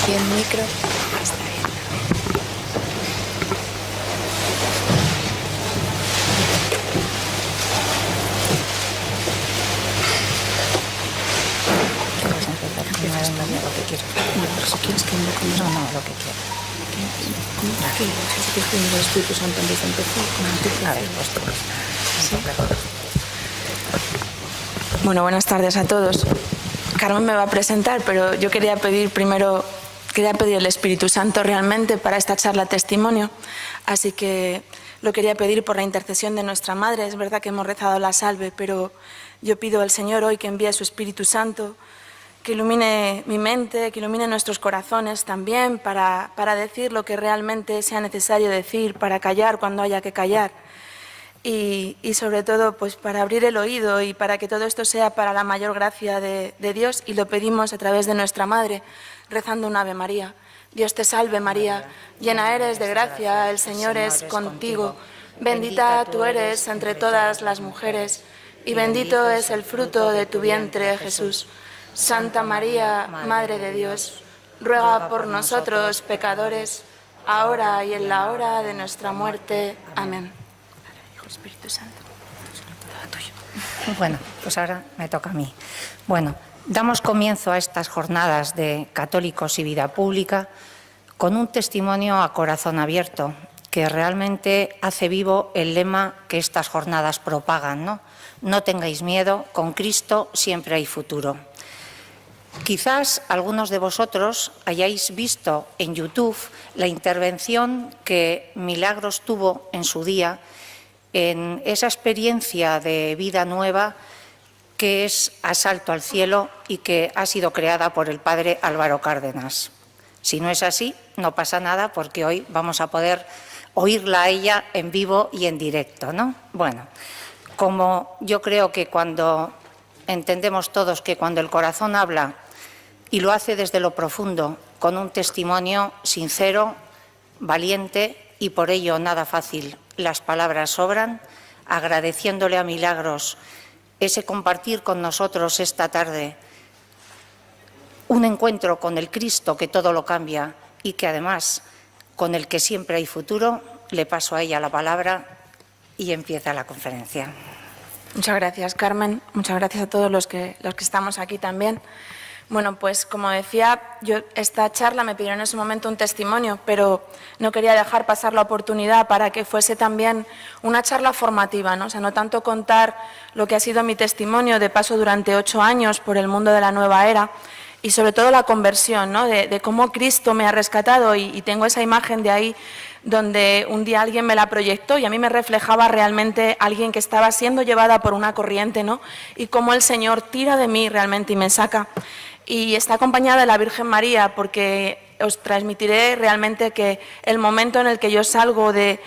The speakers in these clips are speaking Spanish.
aquí el micro. Está bien. Vamos a empezar primero lo que quieras. No, si quieres que invoque. No, lo que quieras. ¿Qué? Si quieres que invoque el Espíritu Santo antes de empezar. A ver, pues tú. ¿Sí? Bueno, buenas tardes a todos. Carmen me va a presentar, pero yo quería pedir el Espíritu Santo realmente para esta charla testimonio, así que lo quería pedir por la intercesión de nuestra Madre. Es verdad que hemos rezado la salve, pero yo pido al Señor hoy que envíe su Espíritu Santo, que ilumine mi mente, que ilumine nuestros corazones también para decir lo que realmente sea necesario decir, para callar cuando haya que callar. Y sobre todo pues para abrir el oído y para que todo esto sea para la mayor gracia de Dios, y lo pedimos a través de nuestra Madre, rezando un Ave María. Dios te salve María, llena eres de gracia, el Señor es contigo, bendita tú eres entre todas las mujeres, y bendito es el fruto de tu vientre, Jesús. Santa María, Madre de Dios, ruega por nosotros pecadores, ahora y en la hora de nuestra muerte. Amén. Espíritu Santo, todo tuyo. Bueno, pues ahora me toca a mí. Bueno, damos comienzo a estas jornadas de católicos y vida pública con un testimonio a corazón abierto que realmente hace vivo el lema que estas jornadas propagan, ¿no? No tengáis miedo, con Cristo siempre hay futuro. Quizás algunos de vosotros hayáis visto en YouTube la intervención que Milagros tuvo en su día en esa experiencia de vida nueva que es Asalto al cielo y que ha sido creada por el padre Álvaro Cárdenas. Si no es así, no pasa nada, porque hoy vamos a poder oírla a ella en vivo y en directo, ¿no? Bueno, como yo creo que cuando entendemos todos que cuando el corazón habla y lo hace desde lo profundo, con un testimonio sincero, valiente y por ello nada fácil, las palabras sobran, agradeciéndole a Milagros ese compartir con nosotros esta tarde un encuentro con el Cristo que todo lo cambia y que además con el que siempre hay futuro. Le paso a ella la palabra y empieza la conferencia. Muchas gracias, Carmen. Muchas gracias a todos los que estamos aquí también. Bueno, pues como decía, yo esta charla me pidieron en ese momento un testimonio, pero no quería dejar pasar la oportunidad para que fuese también una charla formativa, ¿no? O sea, no tanto contar lo que ha sido mi testimonio de paso durante 8 años por el mundo de la nueva era y sobre todo la conversión, ¿no? De cómo Cristo me ha rescatado y tengo esa imagen de ahí donde un día alguien me la proyectó y a mí me reflejaba realmente alguien que estaba siendo llevada por una corriente, ¿no? Y cómo el Señor tira de mí realmente y me saca. Y está acompañada de la Virgen María, porque os transmitiré realmente que el momento en el que yo salgo de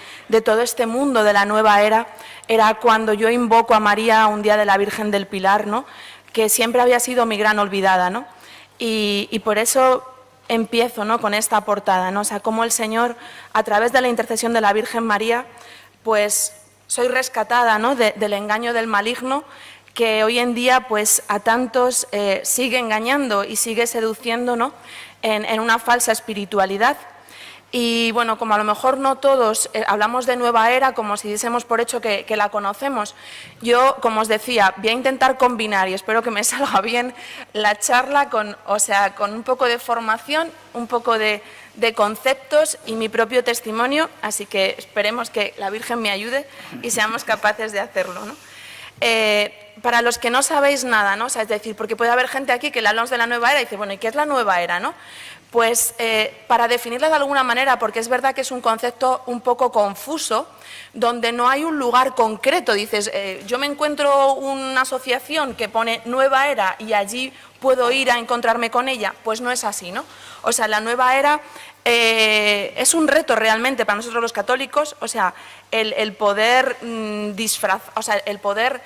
todo este mundo de la nueva era cuando yo invoco a María un día de la Virgen del Pilar, ¿no? Que siempre había sido mi gran olvidada, ¿no? Y por eso empiezo, ¿no? Con esta portada, ¿no? O sea, cómo el Señor, a través de la intercesión de la Virgen María, pues soy rescatada, ¿no? Del engaño del maligno, que hoy en día pues a tantos sigue engañando y sigue seduciendo, ¿no? en una falsa espiritualidad. Y bueno, como a lo mejor no todos hablamos de nueva era como si diésemos por hecho que la conocemos, yo, como os decía, voy a intentar combinar, y espero que me salga bien, la charla con un poco de formación, un poco de conceptos y mi propio testimonio, así que esperemos que la Virgen me ayude y seamos capaces de hacerlo, ¿no? Para los que no sabéis nada, ¿no? O sea, es decir, porque puede haber gente aquí que le hablamos de la nueva era y dice, bueno, ¿y qué es la nueva era, no? Pues para definirla de alguna manera, porque es verdad que es un concepto un poco confuso, donde no hay un lugar concreto. Dices, yo me encuentro una asociación que pone nueva era y allí puedo ir a encontrarme con ella. Pues no es así, ¿no? O sea, la nueva era es un reto realmente para nosotros los católicos, o sea, el poder disfrazar, o sea, el poder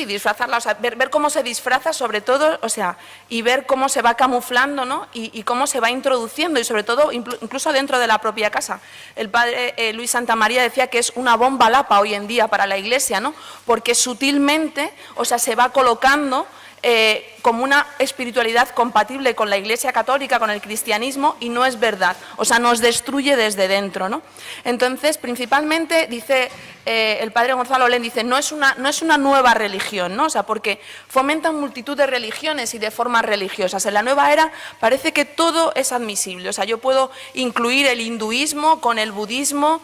disfrazarla, o sea, ver cómo se disfraza sobre todo, o sea, y ver cómo se va camuflando, ¿no? Y cómo se va introduciendo, y sobre todo incluso dentro de la propia casa. El padre Luis Santamaría decía que es una bomba lapa hoy en día para la Iglesia, ¿no? Porque sutilmente, o sea, se va colocando como una espiritualidad compatible con la Iglesia Católica, con el cristianismo, y no es verdad. O sea, nos destruye desde dentro, ¿no? Entonces, principalmente, dice el padre Gonzalo Olén, dice, no es una nueva religión, ¿no? O sea, porque fomentan multitud de religiones y de formas religiosas. En la nueva era parece que todo es admisible. O sea, yo puedo incluir el hinduismo con el budismo,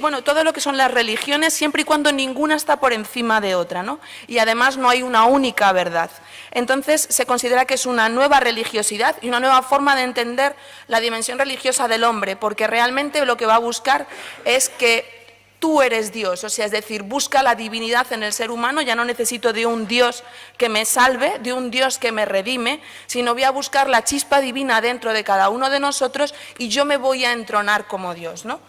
bueno, todo lo que son las religiones, siempre y cuando ninguna está por encima de otra, ¿no? Y además no hay una única verdad. Entonces se considera que es una nueva religiosidad y una nueva forma de entender la dimensión religiosa del hombre, porque realmente lo que va a buscar es que tú eres Dios, o sea, es decir, busca la divinidad en el ser humano, ya no necesito de un Dios que me salve, de un Dios que me redime, sino voy a buscar la chispa divina dentro de cada uno de nosotros y yo me voy a entronar como Dios, ¿no?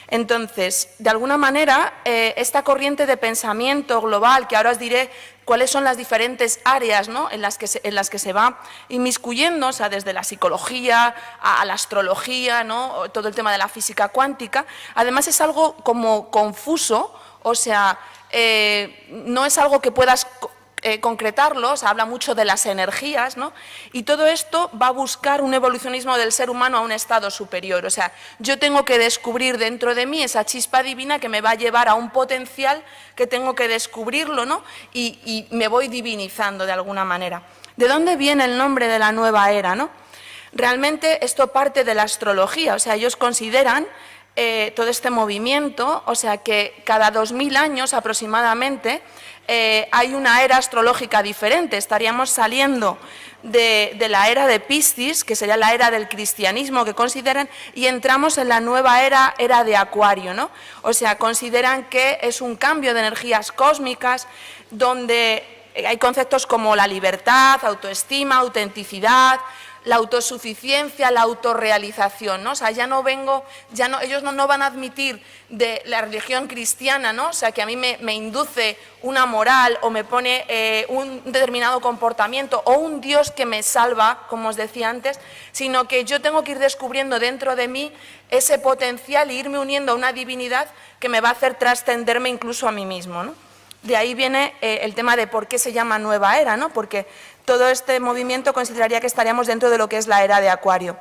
Entonces, de alguna manera, esta corriente de pensamiento global, que ahora os diré cuáles son las diferentes áreas, ¿no?, en las que se va inmiscuyendo, o sea, desde la psicología a la astrología, ¿no?, todo el tema de la física cuántica, además es algo como confuso, o sea, no es algo que puedas concretarlo, o sea, habla mucho de las energías, ¿no? Y todo esto va a buscar un evolucionismo del ser humano a un estado superior, o sea, yo tengo que descubrir dentro de mí esa chispa divina que me va a llevar a un potencial que tengo que descubrirlo, ¿no? Y me voy divinizando de alguna manera. ¿De dónde viene el nombre de la nueva era, no? Realmente esto parte de la astrología, o sea, ellos consideran todo este movimiento, o sea, que cada 2000 años aproximadamente hay una era astrológica diferente, estaríamos saliendo de la era de Piscis, que sería la era del cristianismo que consideran, y entramos en la nueva era de Acuario, ¿no? O sea, consideran que es un cambio de energías cósmicas donde hay conceptos como la libertad, autoestima, autenticidad, la autosuficiencia, la autorrealización, ¿no? O sea, ellos no van a admitir de la religión cristiana, ¿no? O sea, que a mí me induce una moral o me pone un determinado comportamiento o un Dios que me salva, como os decía antes, sino que yo tengo que ir descubriendo dentro de mí ese potencial e irme uniendo a una divinidad que me va a hacer trascenderme incluso a mí mismo, ¿no? De ahí viene el tema de por qué se llama nueva era, ¿no? Porque todo este movimiento consideraría que estaríamos dentro de lo que es la era de Acuario.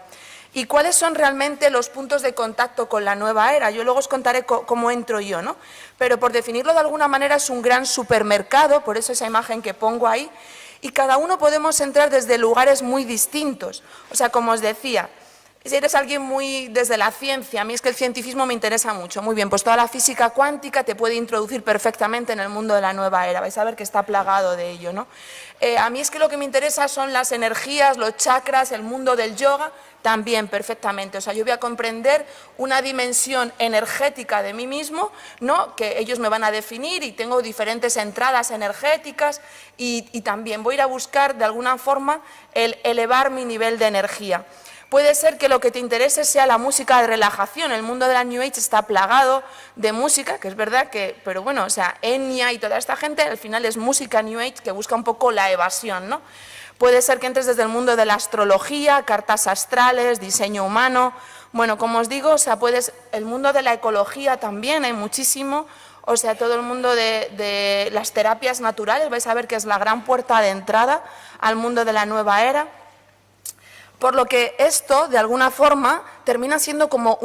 ¿Y cuáles son realmente los puntos de contacto con la nueva era? Yo luego os contaré cómo entro yo, ¿no? Pero por definirlo de alguna manera es un gran supermercado, por eso esa imagen que pongo ahí, y cada uno podemos entrar desde lugares muy distintos. O sea, como os decía, si eres alguien muy desde la ciencia, a mí es que el cientifismo me interesa mucho, muy bien, pues toda la física cuántica te puede introducir perfectamente en el mundo de la nueva era, vais a ver que está plagado de ello, ¿no? A mí es que lo que me interesa son las energías, los chakras, el mundo del yoga, también perfectamente, o sea, yo voy a comprender una dimensión energética de mí mismo, ¿no?, que ellos me van a definir y tengo diferentes entradas energéticas y también voy a ir a buscar de alguna forma el elevar mi nivel de energía. Puede ser que lo que te interese sea la música de relajación. El mundo de la New Age está plagado de música, que es verdad que, pero bueno, o sea, Enya y toda esta gente al final es música New Age que busca un poco la evasión, ¿no? Puede ser que entres desde el mundo de la astrología, cartas astrales, diseño humano. Bueno, como os digo, o sea, el mundo de la ecología también, hay muchísimo. O sea, todo el mundo de las terapias naturales, vais a ver que es la gran puerta de entrada al mundo de la nueva era. Por lo que esto, de alguna forma, termina siendo como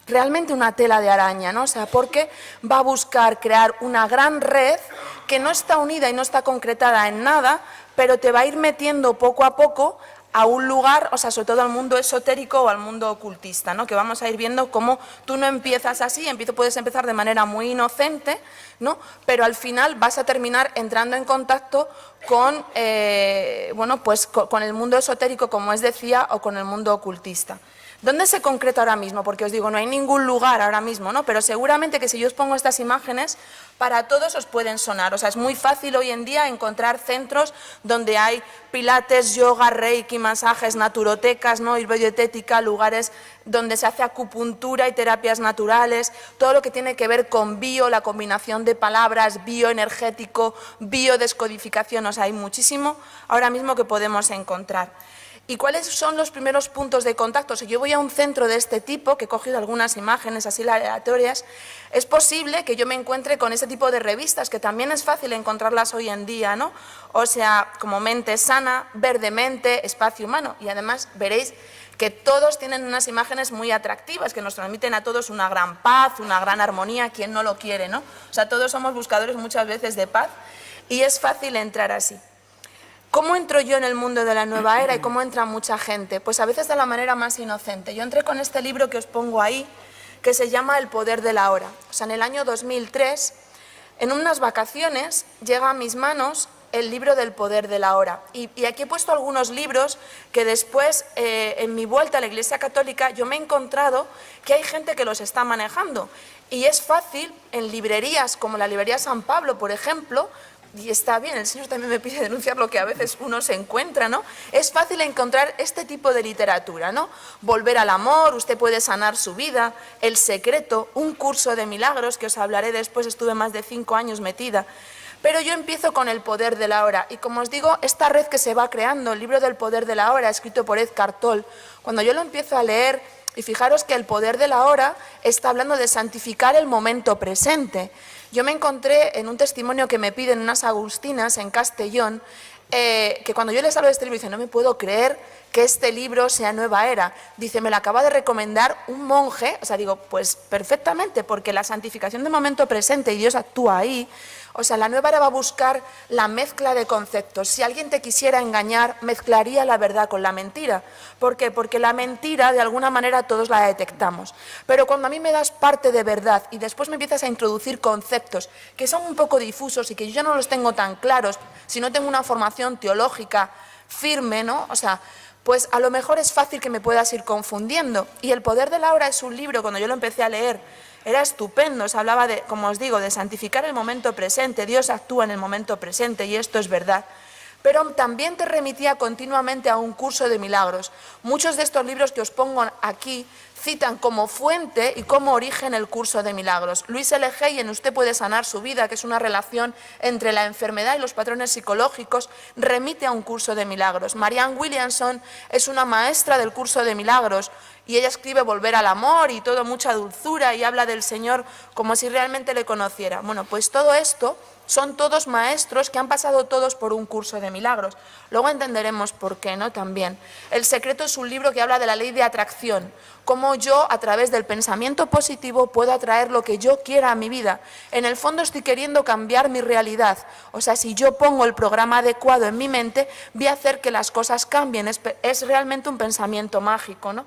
realmente una tela de araña, ¿no? O sea, porque va a buscar crear una gran red que no está unida y no está concretada en nada, pero te va a ir metiendo poco a poco a un lugar, o sea, sobre todo al mundo esotérico o al mundo ocultista, ¿no? Que vamos a ir viendo cómo tú no empiezas así, puedes empezar de manera muy inocente, ¿no? Pero al final vas a terminar entrando en contacto con, bueno, pues con el mundo esotérico, como os decía, o con el mundo ocultista. ¿Dónde se concreta ahora mismo? Porque os digo, no hay ningún lugar ahora mismo, ¿no? Pero seguramente que si yo os pongo estas imágenes, para todos os pueden sonar. O sea, es muy fácil hoy en día encontrar centros donde hay pilates, yoga, reiki, masajes, naturotecas, ¿no?, biodietética, lugares donde se hace acupuntura y terapias naturales, todo lo que tiene que ver con bio, la combinación de palabras, bioenergético, biodescodificación, o sea, hay muchísimo ahora mismo que podemos encontrar. ¿Y cuáles son los primeros puntos de contacto? Si yo voy a un centro de este tipo, que he cogido algunas imágenes así aleatorias, es posible que yo me encuentre con ese tipo de revistas, que también es fácil encontrarlas hoy en día, ¿no? O sea, como Mente Sana, Verdemente, Espacio Humano. Y además veréis que todos tienen unas imágenes muy atractivas, que nos transmiten a todos una gran paz, una gran armonía, quien no lo quiere, ¿no? O sea, todos somos buscadores muchas veces de paz y es fácil entrar así. ¿Cómo entro yo en el mundo de la nueva era y cómo entra mucha gente? Pues a veces de la manera más inocente. Yo entré con este libro que os pongo ahí, que se llama El poder de la hora. O sea, en el año 2003, en unas vacaciones, llega a mis manos el libro del poder de la hora. Y aquí he puesto algunos libros que después, en mi vuelta a la Iglesia Católica, yo me he encontrado que hay gente que los está manejando. Y es fácil, en librerías como la librería San Pablo, por ejemplo, y está bien, el Señor también me pide denunciar lo que a veces uno se encuentra, ¿no? Es fácil encontrar este tipo de literatura, ¿no? Volver al amor, usted puede sanar su vida, El secreto, un curso de milagros, que os hablaré después, estuve más de 5 años metida. Pero yo empiezo con El poder de la hora, y como os digo, esta red que se va creando, el libro del poder de la hora, escrito por Eckhart Tolle, cuando yo lo empiezo a leer, y fijaros que el poder de la hora está hablando de santificar el momento presente. Yo me encontré en un testimonio que me piden unas agustinas en Castellón, que cuando yo les hablo de este libro, dicen, no me puedo creer que este libro sea Nueva Era. Dice, me lo acaba de recomendar un monje. O sea, digo, pues perfectamente, porque la santificación del momento presente y Dios actúa ahí. O sea, la Nueva Era va a buscar la mezcla de conceptos. Si alguien te quisiera engañar, mezclaría la verdad con la mentira. ¿Por qué? Porque la mentira, de alguna manera, todos la detectamos. Pero cuando a mí me das parte de verdad y después me empiezas a introducir conceptos que son un poco difusos y que yo ya no los tengo tan claros, si no tengo una formación teológica firme, ¿no? O sea, pues a lo mejor es fácil que me puedas ir confundiendo. Y El poder de la hora es un libro, cuando yo lo empecé a leer, era estupendo, se hablaba de, como os digo, de santificar el momento presente, Dios actúa en el momento presente y esto es verdad. Pero también te remitía continuamente a un curso de milagros. Muchos de estos libros que os pongo aquí citan como fuente y como origen el curso de milagros. Luis L. Hay en Usted puede sanar su vida, que es una relación entre la enfermedad y los patrones psicológicos, remite a un curso de milagros. Marianne Williamson es una maestra del curso de milagros y ella escribe Volver al amor y todo, mucha dulzura, y habla del Señor como si realmente le conociera. Bueno, pues todo esto son todos maestros que han pasado todos por un curso de milagros. Luego entenderemos por qué, ¿no? También. El secreto es un libro que habla de la ley de atracción, cómo yo, a través del pensamiento positivo, puedo atraer lo que yo quiera a mi vida. En el fondo estoy queriendo cambiar mi realidad. O sea, si yo pongo el programa adecuado en mi mente, voy a hacer que las cosas cambien. Es realmente un pensamiento mágico, ¿no?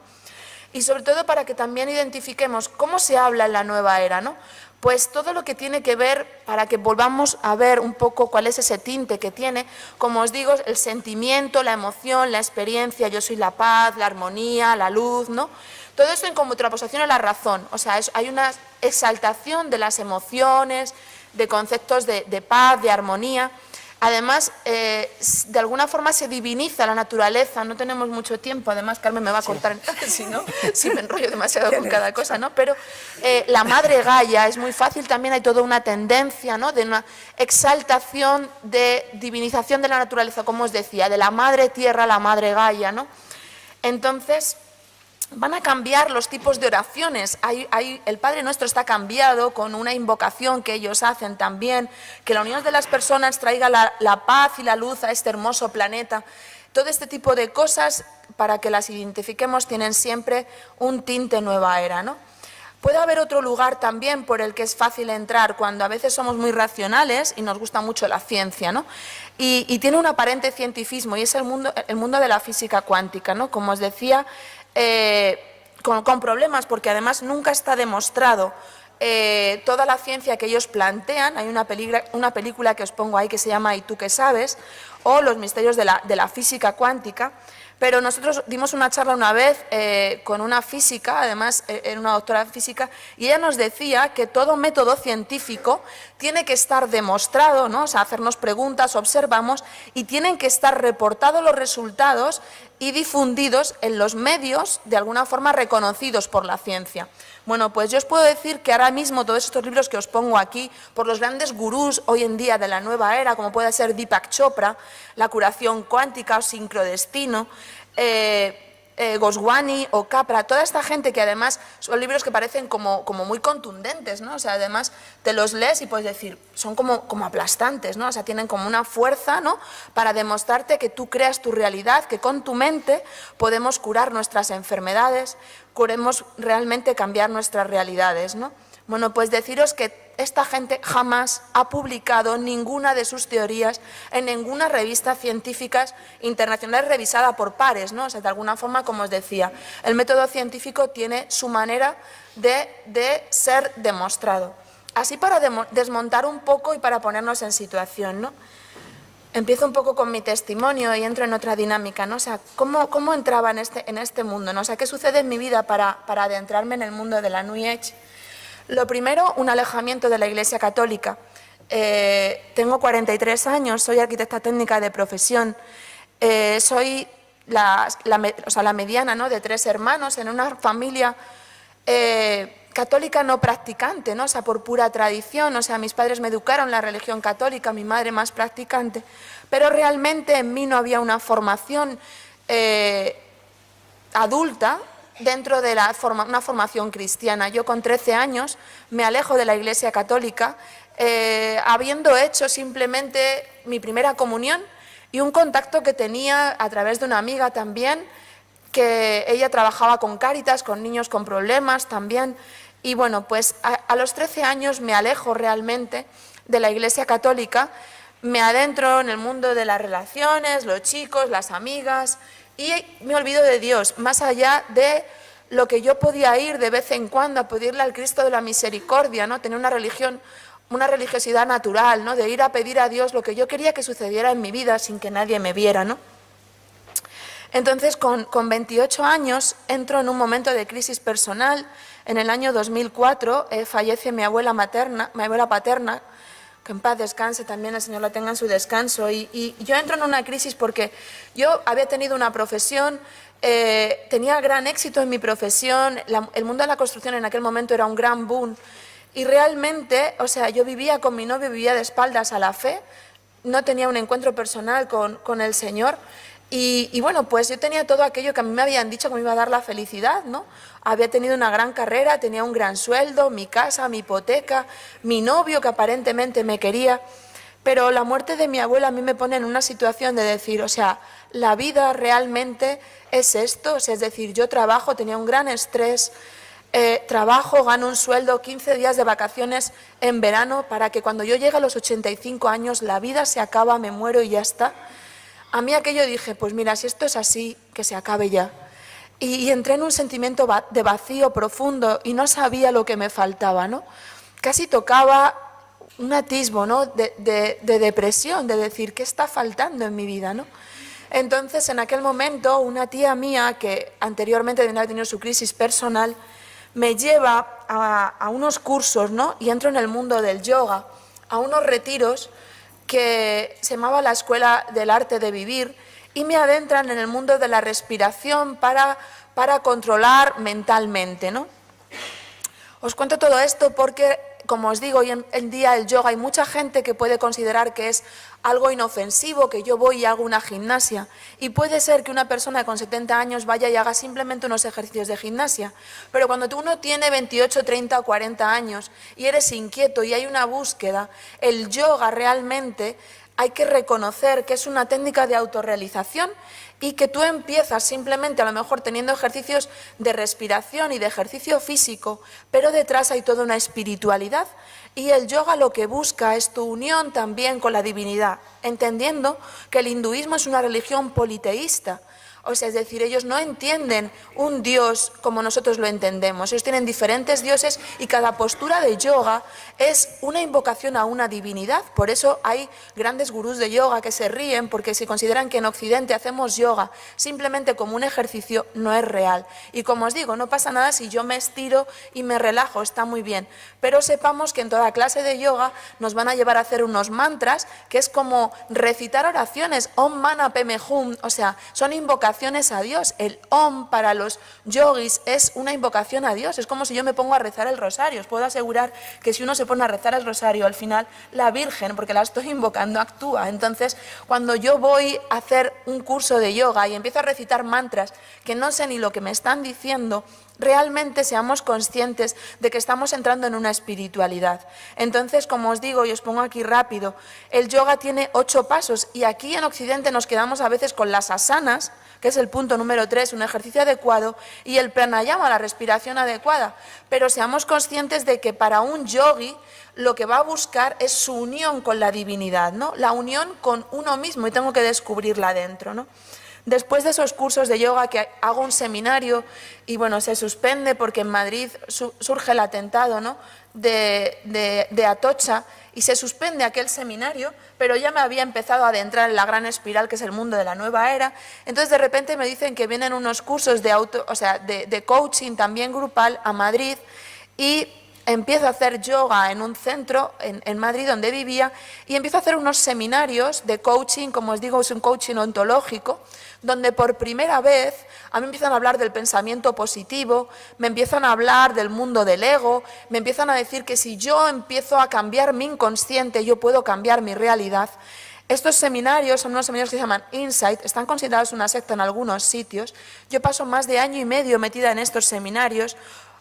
Y sobre todo para que también identifiquemos cómo se habla en la nueva era, ¿no? Pues todo lo que tiene que ver, para que volvamos a ver un poco cuál es ese tinte que tiene, como os digo, el sentimiento, la emoción, la experiencia, yo soy la paz, la armonía, la luz, ¿no? Todo esto en contraposición a la razón, o sea, hay una exaltación de las emociones, de conceptos de paz, de armonía. Además, de alguna forma se diviniza la naturaleza, no tenemos mucho tiempo, además Carmen me va a cortar si me enrollo demasiado con cada cosa, ¿no? Pero la madre Gaia es muy fácil, también hay toda una tendencia, ¿no? De una exaltación, de divinización de la naturaleza, como os decía, de la madre tierra a la madre Gaia, ¿no? Entonces, van a cambiar los tipos de oraciones. El Padre Nuestro está cambiado con una invocación que ellos hacen también, que la unión de las personas traiga la paz y la luz a este hermoso planeta. Todo este tipo de cosas, para que las identifiquemos, tienen siempre un tinte nueva era, ¿no? Puede haber otro lugar también por el que es fácil entrar cuando a veces somos muy racionales y nos gusta mucho la ciencia, ¿no? Y tiene un aparente cientificismo y es el mundo de la física cuántica, ¿no? Como os decía, con problemas, porque además nunca está demostrado toda la ciencia que ellos plantean. Hay una película que os pongo ahí que se llama ¿Y tú qué sabes? O Los misterios de la física cuántica. Pero nosotros dimos una charla una vez con una física, además era una doctora de física, y ella nos decía que todo método científico tiene que estar demostrado, ¿no? O sea, hacernos preguntas, observamos, y tienen que estar reportados los resultados y difundidos en los medios, de alguna forma reconocidos por la ciencia. Bueno, pues yo os puedo decir que ahora mismo todos estos libros que os pongo aquí, por los grandes gurús hoy en día de la nueva era, como puede ser Deepak Chopra, la curación cuántica o sincrodestino, Goswami o Capra, toda esta gente que además son libros que parecen como muy contundentes, ¿no? O sea, además te los lees y puedes decir, son como aplastantes, ¿no? O sea, tienen como una fuerza, ¿no? Para demostrarte que tú creas tu realidad, que con tu mente podemos curar nuestras enfermedades, podemos realmente cambiar nuestras realidades, ¿no? Bueno, pues deciros que esta gente jamás ha publicado ninguna de sus teorías en ninguna revista científica internacional revisada por pares, ¿no? O sea, de alguna forma, como os decía, el método científico tiene su manera de ser demostrado. Así para desmontar un poco y para ponernos en situación, ¿no? Empiezo un poco con mi testimonio y entro en otra dinámica, ¿no? O sea, ¿cómo entraba en este mundo, ¿no? O sea, ¿qué sucede en mi vida para adentrarme en el mundo de la New Age? Lo primero, un alejamiento de la Iglesia Católica. Tengo 43 años, soy arquitecta técnica de profesión, soy la mediana, ¿no?, de 3 hermanos en una familia católica no practicante, ¿no? O sea, por pura tradición. O sea, mis padres me educaron en la religión católica, mi madre más practicante, pero realmente en mí no había una formación adulta dentro de una formación cristiana. Yo con 13 años me alejo de la Iglesia Católica, habiendo hecho simplemente mi primera comunión y un contacto que tenía a través de una amiga también, que ella trabajaba con Cáritas, con niños con problemas también. Y bueno, pues a los 13 años me alejo realmente de la Iglesia Católica, me adentro en el mundo de las relaciones, los chicos, las amigas, y me olvido de Dios, más allá de lo que yo podía ir de vez en cuando a pedirle al Cristo de la Misericordia, ¿no? Tener una religiosidad natural, ¿no? De ir a pedir a Dios lo que yo quería que sucediera en mi vida sin que nadie me viera, ¿no? Entonces, con 28 años, entro en un momento de crisis personal. En el año 2004 fallece mi abuela paterna, que en paz descanse, también el Señor la tenga en su descanso. Y yo entro en una crisis porque yo había tenido una profesión, tenía gran éxito en mi profesión, el mundo de la construcción en aquel momento era un gran boom. Y realmente, o sea, yo vivía con mi novio, vivía de espaldas a la fe, no tenía un encuentro personal con el Señor. Y bueno, pues yo tenía todo aquello que a mí me habían dicho que me iba a dar la felicidad, ¿no? Había tenido una gran carrera, tenía un gran sueldo, mi casa, mi hipoteca, mi novio que aparentemente me quería, pero la muerte de mi abuela a mí me pone en una situación de decir, o sea, la vida realmente es esto, o sea, es decir, yo trabajo, tenía un gran estrés, trabajo, gano un sueldo, 15 días de vacaciones en verano para que cuando yo llegue a los 85 años la vida se acaba, me muero y ya está. A mí aquello dije, pues mira, si esto es así, que se acabe ya. Y entré en un sentimiento de vacío profundo y no sabía lo que me faltaba, ¿no? Casi tocaba un atisbo, ¿no?, de depresión, de decir, ¿qué está faltando en mi vida, ¿no? Entonces, en aquel momento, una tía mía, que anteriormente había tenido su crisis personal, me lleva a unos cursos, ¿no?, y entro en el mundo del yoga, a unos retiros que se llamaba la Escuela del Arte de Vivir, y me adentran en el mundo de la respiración para controlar mentalmente, ¿no? Os cuento todo esto porque, como os digo, hoy en día el yoga hay mucha gente que puede considerar que es algo inofensivo, que yo voy y hago una gimnasia. Y puede ser que una persona con 70 años vaya y haga simplemente unos ejercicios de gimnasia. Pero cuando uno tiene 28, 30 o 40 años y eres inquieto y hay una búsqueda, el yoga realmente hay que reconocer que es una técnica de autorrealización y que tú empiezas simplemente a lo mejor teniendo ejercicios de respiración y de ejercicio físico, pero detrás hay toda una espiritualidad. Y el yoga lo que busca es tu unión también con la divinidad, entendiendo que el hinduismo es una religión politeísta. O sea, es decir, ellos no entienden un dios como nosotros lo entendemos. Ellos tienen diferentes dioses y cada postura de yoga es una invocación a una divinidad. Por eso hay grandes gurús de yoga que se ríen porque si consideran que en Occidente hacemos yoga simplemente como un ejercicio, no es real. Y como os digo, no pasa nada si yo me estiro y me relajo, está muy bien. Pero sepamos que en toda clase de yoga nos van a llevar a hacer unos mantras, que es como recitar oraciones, Om Mani Padme Hum, o sea, son invocaciones invocaciones a Dios. El Om para los yogis es una invocación a Dios. Es como si yo me pongo a rezar el rosario. Os puedo asegurar que si uno se pone a rezar el rosario, al final la Virgen, porque la estoy invocando, actúa. Entonces, cuando yo voy a hacer un curso de yoga y empiezo a recitar mantras que no sé ni lo que me están diciendo, realmente seamos conscientes de que estamos entrando en una espiritualidad. Entonces, como os digo, y os pongo aquí rápido, el yoga tiene 8 pasos y aquí en Occidente nos quedamos a veces con las asanas, que es el punto número 3, un ejercicio adecuado, y el pranayama, la respiración adecuada. Pero seamos conscientes de que para un yogi lo que va a buscar es su unión con la divinidad, ¿no? La unión con uno mismo, y tengo que descubrirla dentro, ¿no? Después de esos cursos de yoga que hago un seminario y bueno, se suspende porque en Madrid surge el atentado, ¿no?, de Atocha, y se suspende aquel seminario, pero ya me había empezado a adentrar en la gran espiral que es el mundo de la nueva era. Entonces de repente me dicen que vienen unos cursos de coaching también grupal a Madrid, y empiezo a hacer yoga en un centro en Madrid donde vivía, y empiezo a hacer unos seminarios de coaching, como os digo, es un coaching ontológico, donde por primera vez a mí me empiezan a hablar del pensamiento positivo, me empiezan a hablar del mundo del ego, me empiezan a decir que si yo empiezo a cambiar mi inconsciente, yo puedo cambiar mi realidad. Estos seminarios son unos seminarios que se llaman Insight, están considerados una secta en algunos sitios. Yo paso más de año y medio metida en estos seminarios,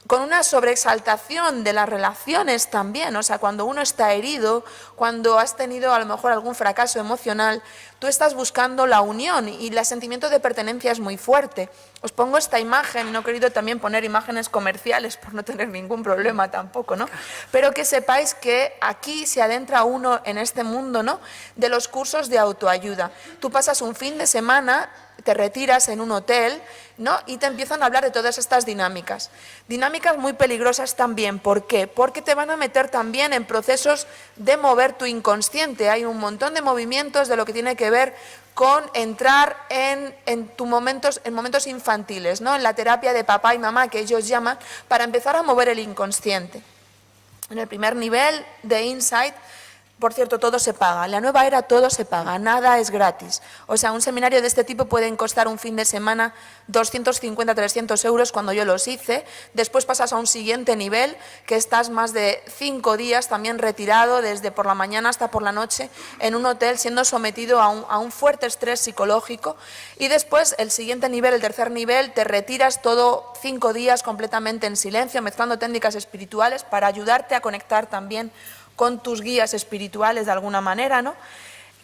con una sobreexaltación de las relaciones también. O sea, cuando uno está herido, cuando has tenido a lo mejor algún fracaso emocional, tú estás buscando la unión y el sentimiento de pertenencia es muy fuerte. Os pongo esta imagen, no he querido también poner imágenes comerciales por no tener ningún problema tampoco, ¿no? Pero que sepáis que aquí se adentra uno en este mundo, ¿no?, de los cursos de autoayuda. Tú pasas un fin de semana, te retiras en un hotel, ¿no?, y te empiezan a hablar de todas estas dinámicas. Dinámicas muy peligrosas también. ¿Por qué? Porque te van a meter también en procesos de mover tu inconsciente. Hay un montón de movimientos de lo que tiene que ver con entrar en momentos infantiles, ¿no?, en la terapia de papá y mamá, que ellos llaman, para empezar a mover el inconsciente. En el primer nivel de Insight, por cierto, todo se paga. En la nueva era todo se paga, nada es gratis. O sea, un seminario de este tipo pueden costar un fin de semana 250, 300 euros cuando yo los hice. Después pasas a un siguiente nivel, que estás más de 5 días también retirado, desde por la mañana hasta por la noche, en un hotel, siendo sometido a un fuerte estrés psicológico. Y después, el siguiente nivel, el tercer nivel, te retiras todo 5 días completamente en silencio, mezclando técnicas espirituales para ayudarte a conectar también con tus guías espirituales de alguna manera, ¿no?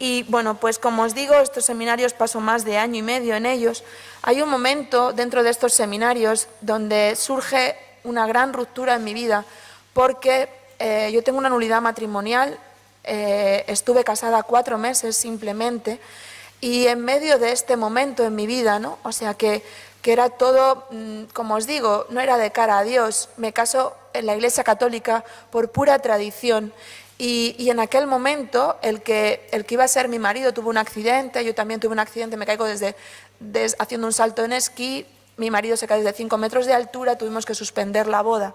Y bueno, pues como os digo, estos seminarios paso más de año y medio en ellos. Hay un momento dentro de estos seminarios donde surge una gran ruptura en mi vida, porque yo tengo una nulidad matrimonial, estuve casada 4 meses simplemente, y en medio de este momento en mi vida, ¿no?, o sea que era todo, como os digo, no era de cara a Dios. Me caso en la Iglesia Católica por pura tradición, y en aquel momento el que iba a ser mi marido tuvo un accidente, yo también tuve un accidente, me caigo haciendo un salto en esquí, mi marido se cae desde 5 metros de altura, tuvimos que suspender la boda.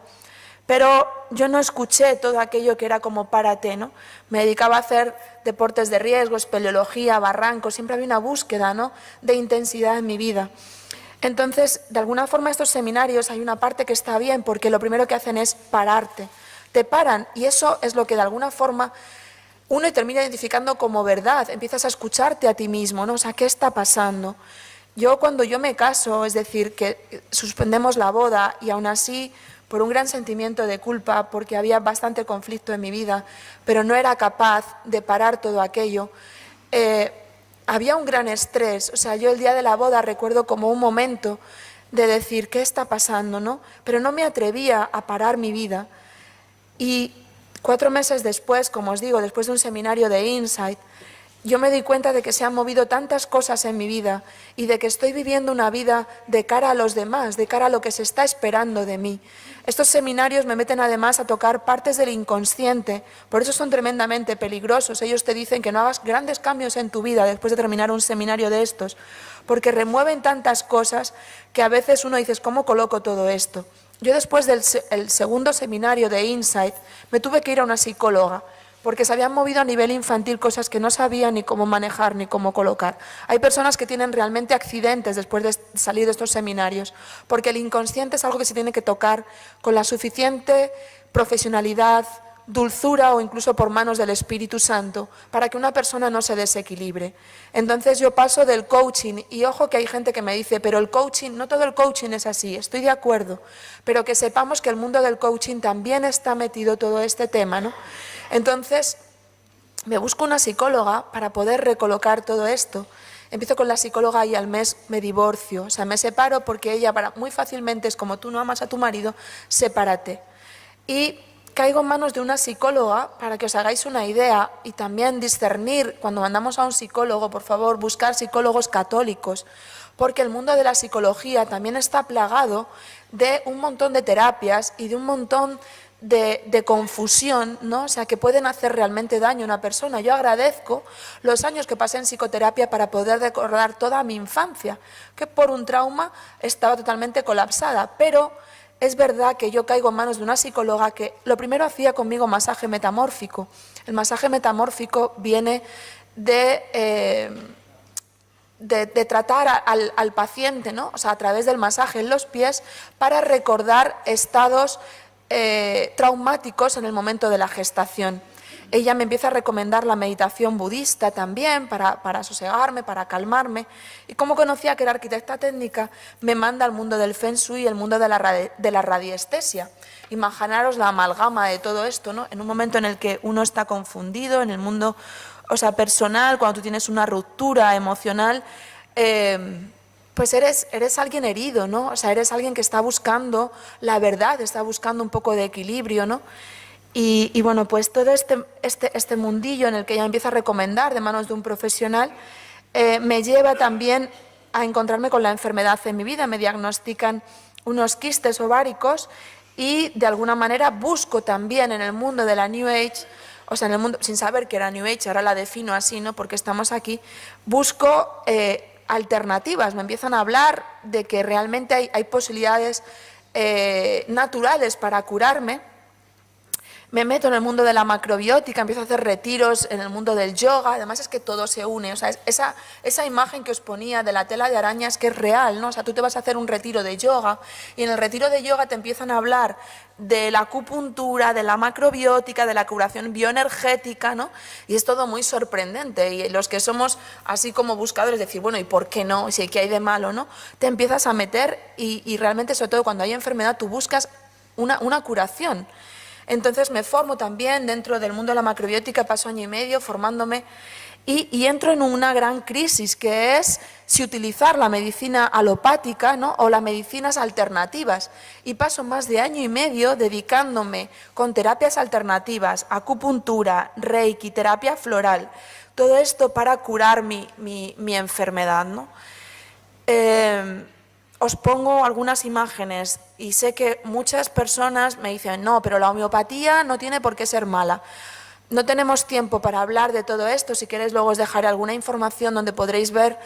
Pero yo no escuché todo aquello que era como párate, ¿no? Me dedicaba a hacer deportes de riesgo, espeleología, barrancos, siempre había una búsqueda, ¿no?, de intensidad en mi vida. Entonces, de alguna forma estos seminarios hay una parte que está bien, porque lo primero que hacen es pararte. Te paran, y eso es lo que de alguna forma uno termina identificando como verdad. Empiezas a escucharte a ti mismo, ¿no? O sea, ¿qué está pasando? Cuando yo me caso, es decir, que suspendemos la boda, y aún así, por un gran sentimiento de culpa, porque había bastante conflicto en mi vida, pero no era capaz de parar todo aquello, había un gran estrés. O sea, yo el día de la boda recuerdo como un momento de decir, ¿qué está pasando?, ¿no? Pero no me atrevía a parar mi vida. Y 4 meses después, como os digo, después de un seminario de Insight, yo me di cuenta de que se han movido tantas cosas en mi vida y de que estoy viviendo una vida de cara a los demás, de cara a lo que se está esperando de mí. Estos seminarios me meten además a tocar partes del inconsciente, por eso son tremendamente peligrosos. Ellos te dicen que no hagas grandes cambios en tu vida después de terminar un seminario de estos, porque remueven tantas cosas que a veces uno dice, ¿cómo coloco todo esto? Yo después del segundo seminario de Insight me tuve que ir a una psicóloga, porque se habían movido a nivel infantil cosas que no sabían ni cómo manejar ni cómo colocar. Hay personas que tienen realmente accidentes después de salir de estos seminarios, porque el inconsciente es algo que se tiene que tocar con la suficiente profesionalidad, dulzura o incluso por manos del Espíritu Santo para que una persona no se desequilibre. Entonces yo paso del coaching y ojo que hay gente que me dice, pero el coaching, no todo el coaching es así, estoy de acuerdo, pero que sepamos que el mundo del coaching también está metido todo este tema, ¿no? Entonces me busco una psicóloga para poder recolocar todo esto. Empiezo con la psicóloga y al mes me divorcio, o sea, me separo porque ella muy fácilmente es como tú no amas a tu marido, sepárate. Y caigo en manos de una psicóloga para que os hagáis una idea y también discernir cuando mandamos a un psicólogo, por favor, buscar psicólogos católicos, porque el mundo de la psicología también está plagado de un montón de terapias y de un montón de confusión, ¿no? O sea, que pueden hacer realmente daño a una persona. Yo agradezco los años que pasé en psicoterapia para poder recordar toda mi infancia, que por un trauma estaba totalmente colapsada, pero es verdad que yo caigo en manos de una psicóloga que lo primero hacía conmigo masaje metamórfico. El masaje metamórfico viene de tratar al paciente, ¿no? O sea, a través del masaje en los pies para recordar estados traumáticos en el momento de la gestación. Ella me empieza a recomendar la meditación budista también para sosegarme, para calmarme. Y como conocía que era arquitecta técnica, me manda al mundo del Feng Shui, el mundo de la radiestesia. Imaginaros la amalgama de todo esto, ¿no? En un momento en el que uno está confundido, en el mundo, o sea, personal, cuando tú tienes una ruptura emocional, pues eres alguien herido, ¿no? O sea, eres alguien que está buscando la verdad, está buscando un poco de equilibrio, ¿no? Y bueno, pues todo este mundillo en el que ella empieza a recomendar de manos de un profesional me lleva también a encontrarme con la enfermedad en mi vida. Me diagnostican unos quistes ováricos y de alguna manera busco también en el mundo de la New Age, o sea, en el mundo, sin saber que era New Age, ahora la defino así, ¿no? Porque estamos aquí, busco alternativas. Me empiezan a hablar de que realmente hay posibilidades naturales para curarme. Me meto en el mundo de la macrobiótica, empiezo a hacer retiros en el mundo del yoga, además es que todo se une, o sea, esa imagen que os ponía de la tela de araña es que es real, ¿no? O sea, tú te vas a hacer un retiro de yoga y en el retiro de yoga te empiezan a hablar de la acupuntura, de la macrobiótica, de la curación bioenergética, ¿no? Y es todo muy sorprendente y los que somos así como buscadores, decir, bueno, ¿y por qué no? Si ¿qué hay de malo, no? Te empiezas a meter y realmente, sobre todo cuando hay enfermedad, tú buscas una curación. Entonces me formo también dentro del mundo de la macrobiótica, paso año y medio formándome y entro en una gran crisis que es si utilizar la medicina alopática, ¿no? O las medicinas alternativas. Y paso más de año y medio dedicándome con terapias alternativas, acupuntura, reiki, terapia floral, todo esto para curar mi enfermedad, ¿no? Os pongo algunas imágenes y sé que muchas personas me dicen, no, pero la homeopatía no tiene por qué ser mala. No tenemos tiempo para hablar de todo esto, si queréis luego os dejaré alguna información donde podréis ver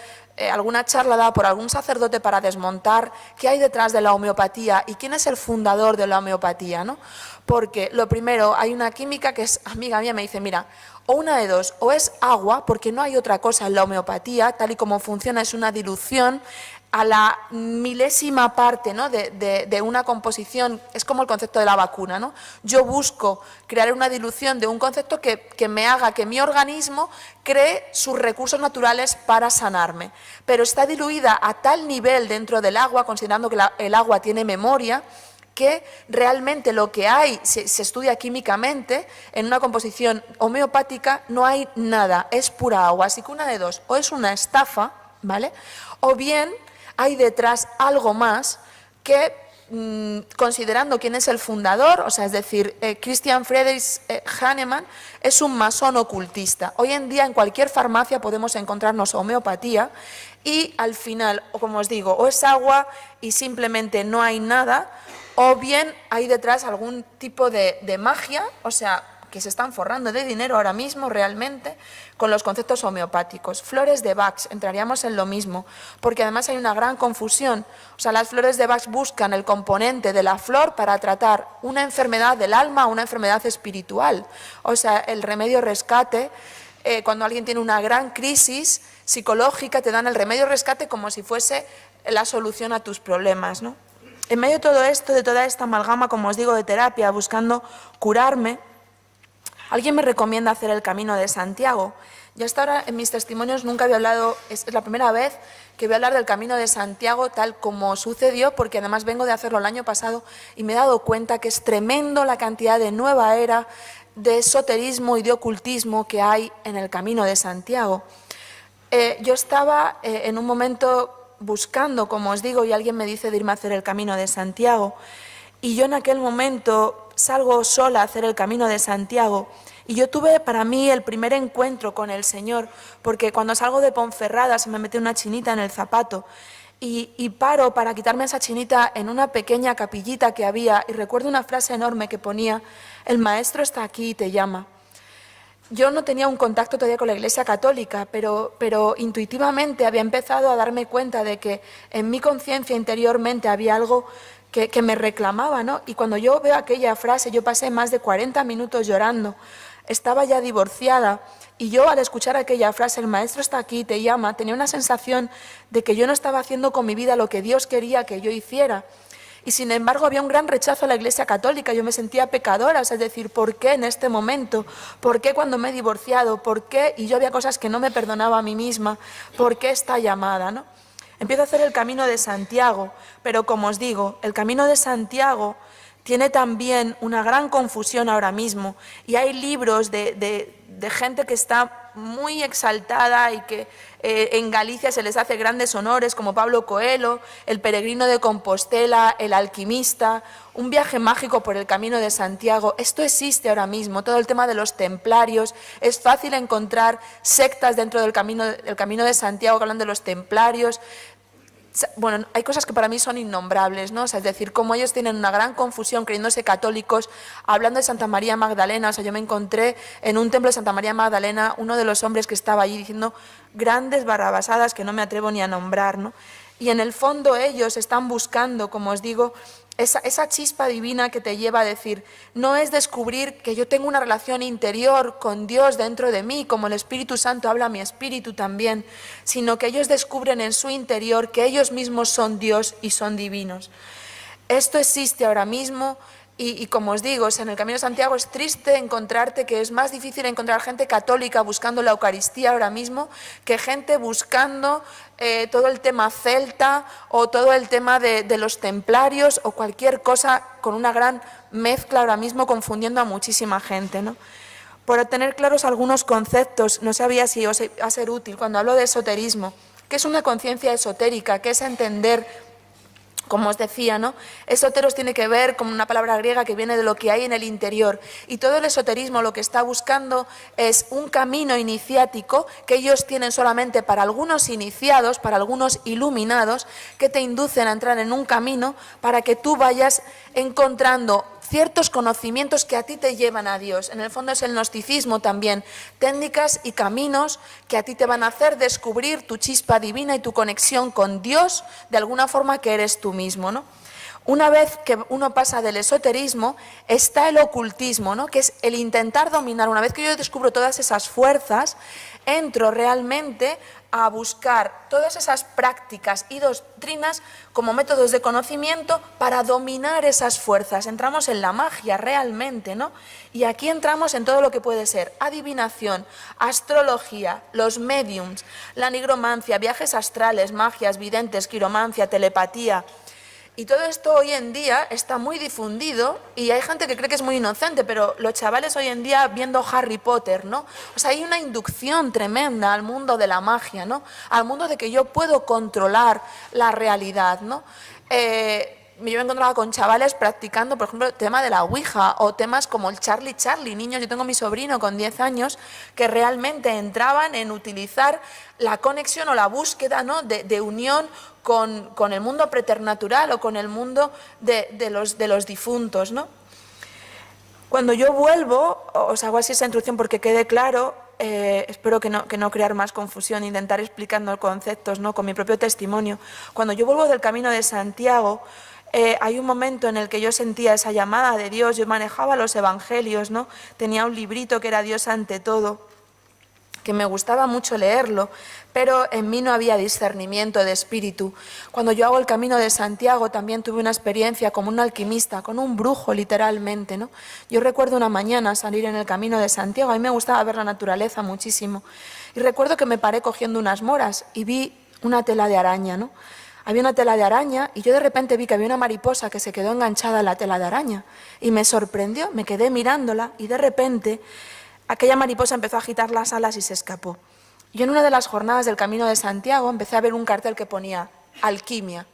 alguna charla dada por algún sacerdote para desmontar qué hay detrás de la homeopatía y quién es el fundador de la homeopatía, ¿no? Porque lo primero, hay una química que es amiga mía, me dice, mira, o una de dos, o es agua, porque no hay otra cosa en la homeopatía, tal y como funciona es una dilución a la milésima parte, ¿no? de una composición, es como el concepto de la vacuna, ¿no? Yo busco crear una dilución de un concepto que me haga que mi organismo cree sus recursos naturales para sanarme, pero está diluida a tal nivel dentro del agua, considerando que el agua tiene memoria, que realmente lo que hay, se estudia químicamente, en una composición homeopática no hay nada, es pura agua, así que una de dos, o es una estafa, ¿vale? O bien hay detrás algo más que, considerando quién es el fundador, o sea, es decir, Christian Friedrich Hahnemann es un masón ocultista. Hoy en día en cualquier farmacia podemos encontrarnos homeopatía y al final, o como os digo, o es agua y simplemente no hay nada, o bien hay detrás algún tipo de magia, o sea, que se están forrando de dinero ahora mismo realmente con los conceptos homeopáticos. Flores de Bach, entraríamos en lo mismo, porque además hay una gran confusión. O sea, las flores de Bach buscan el componente de la flor para tratar una enfermedad del alma o una enfermedad espiritual. O sea, el remedio rescate, cuando alguien tiene una gran crisis psicológica, te dan el remedio rescate como si fuese la solución a tus problemas, ¿no? En medio de todo esto, de toda esta amalgama, como os digo, de terapia, buscando curarme, alguien me recomienda hacer el Camino de Santiago. Yo hasta ahora en mis testimonios nunca había hablado, es la primera vez que voy a hablar del Camino de Santiago tal como sucedió, porque además vengo de hacerlo el año pasado y me he dado cuenta que es tremendo la cantidad de nueva era, de esoterismo y de ocultismo que hay en el Camino de Santiago. Yo estaba en un momento buscando, como os digo, y alguien me dice de irme a hacer el Camino de Santiago, y yo en aquel momento salgo sola a hacer el Camino de Santiago, y yo tuve para mí el primer encuentro con el Señor, porque cuando salgo de Ponferrada se me mete una chinita en el zapato, y paro para quitarme esa chinita en una pequeña capillita que había, y recuerdo una frase enorme que ponía: el Maestro está aquí y te llama. Yo no tenía un contacto todavía con la Iglesia Católica, pero intuitivamente había empezado a darme cuenta de que en mi conciencia interiormente había algo que me reclamaba, ¿no? Y cuando yo veo aquella frase, yo pasé más de 40 minutos llorando, estaba ya divorciada, y yo al escuchar aquella frase, el Maestro está aquí, te llama, tenía una sensación de que yo no estaba haciendo con mi vida lo que Dios quería que yo hiciera. Y sin embargo había un gran rechazo a la Iglesia Católica, yo me sentía pecadora, es decir, ¿por qué en este momento? ¿Por qué cuando me he divorciado? ¿Por qué? Y yo había cosas que no me perdonaba a mí misma, ¿por qué esta llamada, no? Empiezo a hacer el Camino de Santiago, pero como os digo, el Camino de Santiago tiene también una gran confusión ahora mismo, y hay libros de gente que está muy exaltada y que en Galicia se les hace grandes honores, como Pablo Coelho, el peregrino de Compostela, el alquimista, un viaje mágico por el Camino de Santiago. Esto existe ahora mismo, todo el tema de los templarios. Es fácil encontrar sectas dentro del Camino de Santiago que hablan de los templarios. Bueno, hay cosas que para mí son innombrables, ¿no? O sea, es decir, como ellos tienen una gran confusión creyéndose católicos, hablando de Santa María Magdalena. O sea, yo me encontré en un templo de Santa María Magdalena uno de los hombres que estaba allí diciendo grandes barrabasadas que no me atrevo ni a nombrar, ¿no? Y en el fondo ellos están buscando, como os digo, esa chispa divina que te lleva a decir, no es descubrir que yo tengo una relación interior con Dios dentro de mí, como el Espíritu Santo habla a mi espíritu también, sino que ellos descubren en su interior que ellos mismos son Dios y son divinos. Esto existe ahora mismo. Y como os digo, en el Camino de Santiago es triste encontrarte que es más difícil encontrar gente católica buscando la Eucaristía ahora mismo que gente buscando todo el tema celta o todo el tema de los templarios o cualquier cosa con una gran mezcla ahora mismo confundiendo a muchísima gente, ¿no? Por tener claros algunos conceptos, no sabía si os va a ser útil cuando hablo de esoterismo, ¿qué es una conciencia esotérica? ¿Qué es entender? Como os decía, ¿no? Esoteros tiene que ver con una palabra griega que viene de lo que hay en el interior. Y todo el esoterismo lo que está buscando es un camino iniciático que ellos tienen solamente para algunos iniciados, para algunos iluminados, que te inducen a entrar en un camino para que tú vayas encontrando ciertos conocimientos que a ti te llevan a Dios. En el fondo es el gnosticismo también, técnicas y caminos que a ti te van a hacer descubrir tu chispa divina y tu conexión con Dios de alguna forma que eres tú mismo, ¿no? Una vez que uno pasa del esoterismo, está el ocultismo, ¿no? Que es el intentar dominar. Una vez que yo descubro todas esas fuerzas, entro realmente a buscar todas esas prácticas y doctrinas como métodos de conocimiento para dominar esas fuerzas. Entramos en la magia realmente, ¿no? Y aquí entramos en todo lo que puede ser adivinación, astrología, los mediums, la nigromancia, viajes astrales, magias, videntes, quiromancia, telepatía. Y todo esto hoy en día está muy difundido y hay gente que cree que es muy inocente, pero los chavales hoy en día viendo Harry Potter, ¿no? O sea, hay una inducción tremenda al mundo de la magia, ¿no? Al mundo de que yo puedo controlar la realidad, ¿no? Yo me encontraba con chavales practicando, por ejemplo, el tema de la Ouija o temas como el Charlie Charlie. Niños, yo tengo a mi sobrino con 10 años que realmente entraban en utilizar la conexión o la búsqueda, ¿no? de unión con el mundo preternatural o con el mundo de los difuntos, ¿no? Cuando yo vuelvo, os hago así esa introducción porque quede claro, espero que no crear más confusión, intentar explicando conceptos, ¿no?, con mi propio testimonio. Cuando yo vuelvo del Camino de Santiago, hay un momento en el que yo sentía esa llamada de Dios, yo manejaba los evangelios, ¿no?, tenía un librito que era Dios ante todo, que me gustaba mucho leerlo, pero en mí no había discernimiento de espíritu. Cuando yo hago el Camino de Santiago también tuve una experiencia como un alquimista, con un brujo literalmente, ¿no? Yo recuerdo una mañana salir en el Camino de Santiago, a mí me gustaba ver la naturaleza muchísimo, y recuerdo que me paré cogiendo unas moras y vi una tela de araña, ¿no? Había una tela de araña y yo de repente vi que había una mariposa que se quedó enganchada a la tela de araña y me sorprendió, me quedé mirándola y de repente aquella mariposa empezó a agitar las alas y se escapó. Yo en una de las jornadas del Camino de Santiago empecé a ver un cartel que ponía alquimia.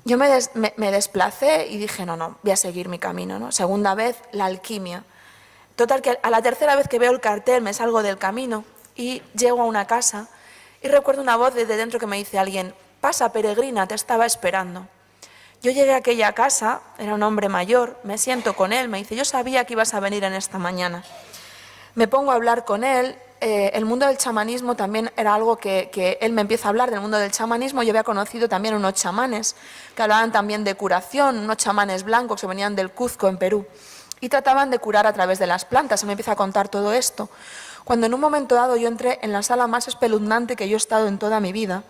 Yo me desplacé y dije, no, voy a seguir mi camino, ¿no? Segunda vez, la alquimia. Total, que a la tercera vez que veo el cartel me salgo del camino y llego a una casa y recuerdo una voz desde dentro que me dice alguien, pasa peregrina, te estaba esperando. Yo llegué a aquella casa, era un hombre mayor, me siento con él, me dice, yo sabía que ibas a venir en esta mañana. Me pongo a hablar con él, el mundo del chamanismo también era algo que él me empieza a hablar del mundo del chamanismo. Yo había conocido también unos chamanes que hablaban también de curación, unos chamanes blancos que venían del Cuzco en Perú y trataban de curar a través de las plantas. Él me empieza a contar todo esto. Cuando en un momento dado yo entré en la sala más espeluznante que yo he estado en toda mi vida,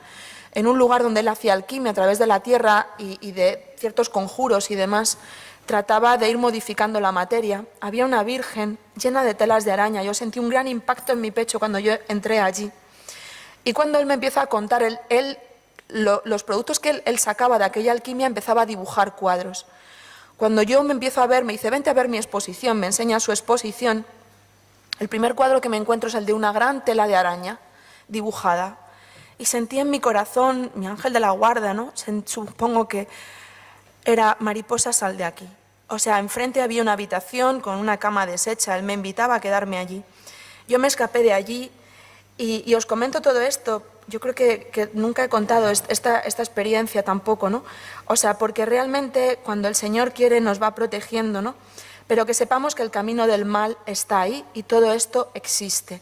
en un lugar donde él hacía alquimia a través de la tierra y de ciertos conjuros y demás, trataba de ir modificando la materia. Había una virgen llena de telas de araña. Yo sentí un gran impacto en mi pecho cuando yo entré allí. Y cuando él me empieza a contar, los productos que él sacaba de aquella alquimia, empezaba a dibujar cuadros. Cuando yo me empiezo a ver, me dice, vente a ver mi exposición, me enseña su exposición. El primer cuadro que me encuentro es el de una gran tela de araña dibujada. Y sentí en mi corazón, mi ángel de la guarda, ¿no? Supongo que era mariposa, sal de aquí. O sea, enfrente había una habitación con una cama deshecha, él me invitaba a quedarme allí. Yo me escapé de allí y os comento todo esto, yo creo que nunca he contado esta experiencia tampoco, ¿no? O sea, porque realmente cuando el Señor quiere nos va protegiendo, ¿no? Pero que sepamos que el camino del mal está ahí y todo esto existe.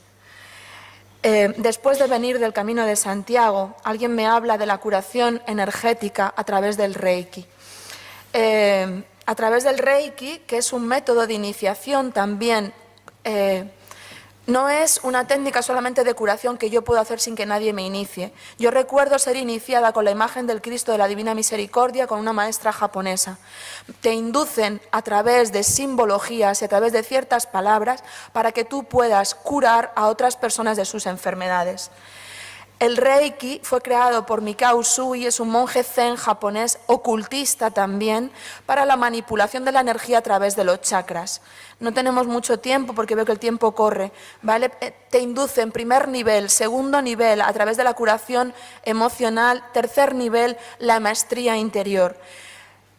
Después de venir del Camino de Santiago, alguien me habla de la curación energética a través del Reiki. A través del Reiki, que es un método de iniciación también, no es una técnica solamente de curación que yo puedo hacer sin que nadie me inicie. Yo recuerdo ser iniciada con la imagen del Cristo de la Divina Misericordia con una maestra japonesa. Te inducen a través de simbologías y a través de ciertas palabras para que tú puedas curar a otras personas de sus enfermedades. El Reiki fue creado por Mikao Usui, es un monje zen japonés, ocultista también, para la manipulación de la energía a través de los chakras. No tenemos mucho tiempo porque veo que el tiempo corre, ¿vale? Te induce en primer nivel, segundo nivel, a través de la curación emocional, tercer nivel, la maestría interior.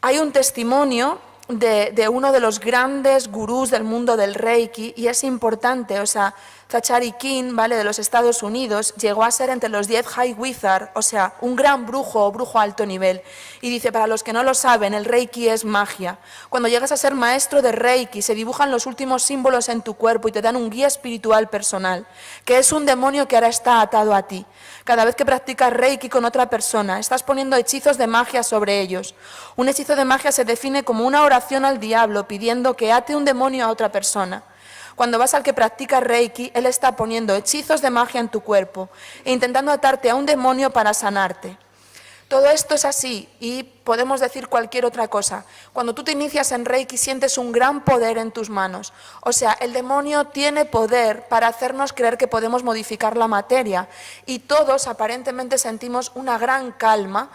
Hay un testimonio de uno de los grandes gurús del mundo del Reiki y es importante, o sea, Zachary King, ¿vale?, de los Estados Unidos, llegó a ser entre los 10 High Wizard, o sea, un gran brujo o brujo a alto nivel. Y dice, para los que no lo saben, el Reiki es magia. Cuando llegas a ser maestro de Reiki, se dibujan los últimos símbolos en tu cuerpo y te dan un guía espiritual personal, que es un demonio que ahora está atado a ti. Cada vez que practicas Reiki con otra persona, estás poniendo hechizos de magia sobre ellos. Un hechizo de magia se define como una oración al diablo pidiendo que ate un demonio a otra persona. Cuando vas al que practica Reiki, él está poniendo hechizos de magia en tu cuerpo e intentando atarte a un demonio para sanarte. Todo esto es así y podemos decir cualquier otra cosa. Cuando tú te inicias en Reiki sientes un gran poder en tus manos. O sea, el demonio tiene poder para hacernos creer que podemos modificar la materia y todos aparentemente sentimos una gran calma,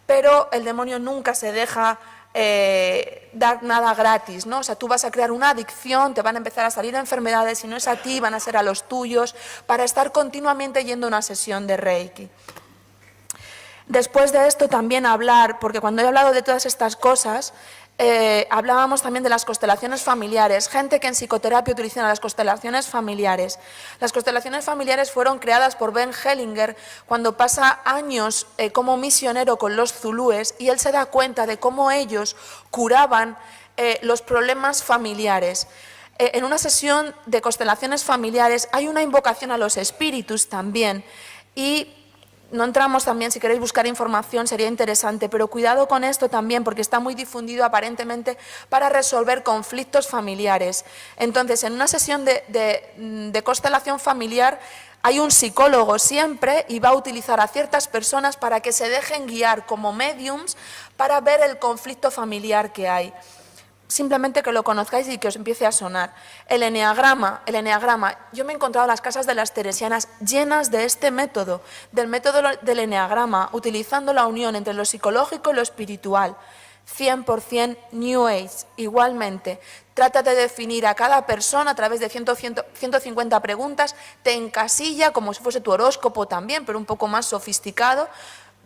pero el demonio nunca se deja dar nada gratis, ¿no? O sea, tú vas a crear una adicción, te van a empezar a salir enfermedades, si no es a ti, van a ser a los tuyos, para estar continuamente yendo a una sesión de Reiki. Después de esto también hablar, porque cuando he hablado de todas estas cosas, hablábamos también de las constelaciones familiares, gente que en psicoterapia utilizan las constelaciones familiares. Las constelaciones familiares fueron creadas por Ben Hellinger cuando pasa años como misionero con los zulúes y él se da cuenta de cómo ellos curaban los problemas familiares. En una sesión de constelaciones familiares hay una invocación a los espíritus también, y no entramos también, si queréis buscar información sería interesante, pero cuidado con esto también porque está muy difundido aparentemente para resolver conflictos familiares. Entonces, en una sesión de constelación familiar hay un psicólogo siempre y va a utilizar a ciertas personas para que se dejen guiar como mediums para ver el conflicto familiar que hay. Simplemente que lo conozcáis y que os empiece a sonar. El eneagrama, yo me he encontrado las casas de las teresianas llenas de este método, del método del eneagrama, utilizando la unión entre lo psicológico y lo espiritual. 100% New Age, igualmente. Trata de definir a cada persona a través de 150 preguntas, te encasilla como si fuese tu horóscopo también, pero un poco más sofisticado.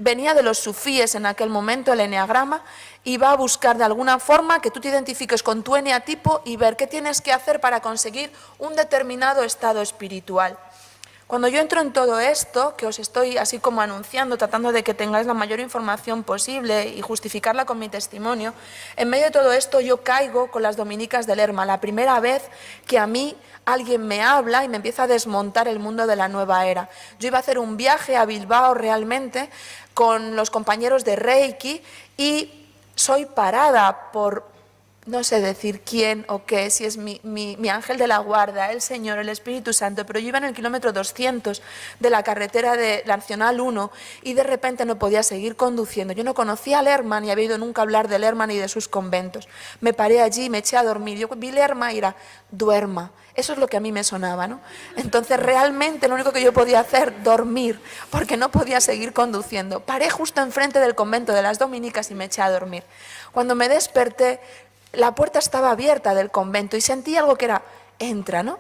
Venía de los sufíes en aquel momento el eneagrama y va a buscar de alguna forma que tú te identifiques con tu eneatipo y ver qué tienes que hacer para conseguir un determinado estado espiritual. Cuando yo entro en todo esto, que os estoy así como anunciando, tratando de que tengáis la mayor información posible y justificarla con mi testimonio, en medio de todo esto yo caigo con las dominicas de Lerma, la primera vez que a mí alguien me habla y me empieza a desmontar el mundo de la nueva era. Yo iba a hacer un viaje a Bilbao realmente con los compañeros de Reiki y soy parada por, no sé decir quién o qué, si es mi ángel de la guarda, el Señor, el Espíritu Santo, pero yo iba en el kilómetro 200 de la carretera de la Nacional 1 y de repente no podía seguir conduciendo. Yo no conocía a Lerma ni había oído nunca hablar de Lerma ni de sus conventos. Me paré allí y me eché a dormir. Yo vi Lerma y era, duerma. Eso es lo que a mí me sonaba, ¿no? Entonces realmente lo único que yo podía hacer, dormir, porque no podía seguir conduciendo. Paré justo enfrente del convento de las dominicas y me eché a dormir. Cuando me desperté, la puerta estaba abierta del convento y sentí algo que era, entra, ¿no?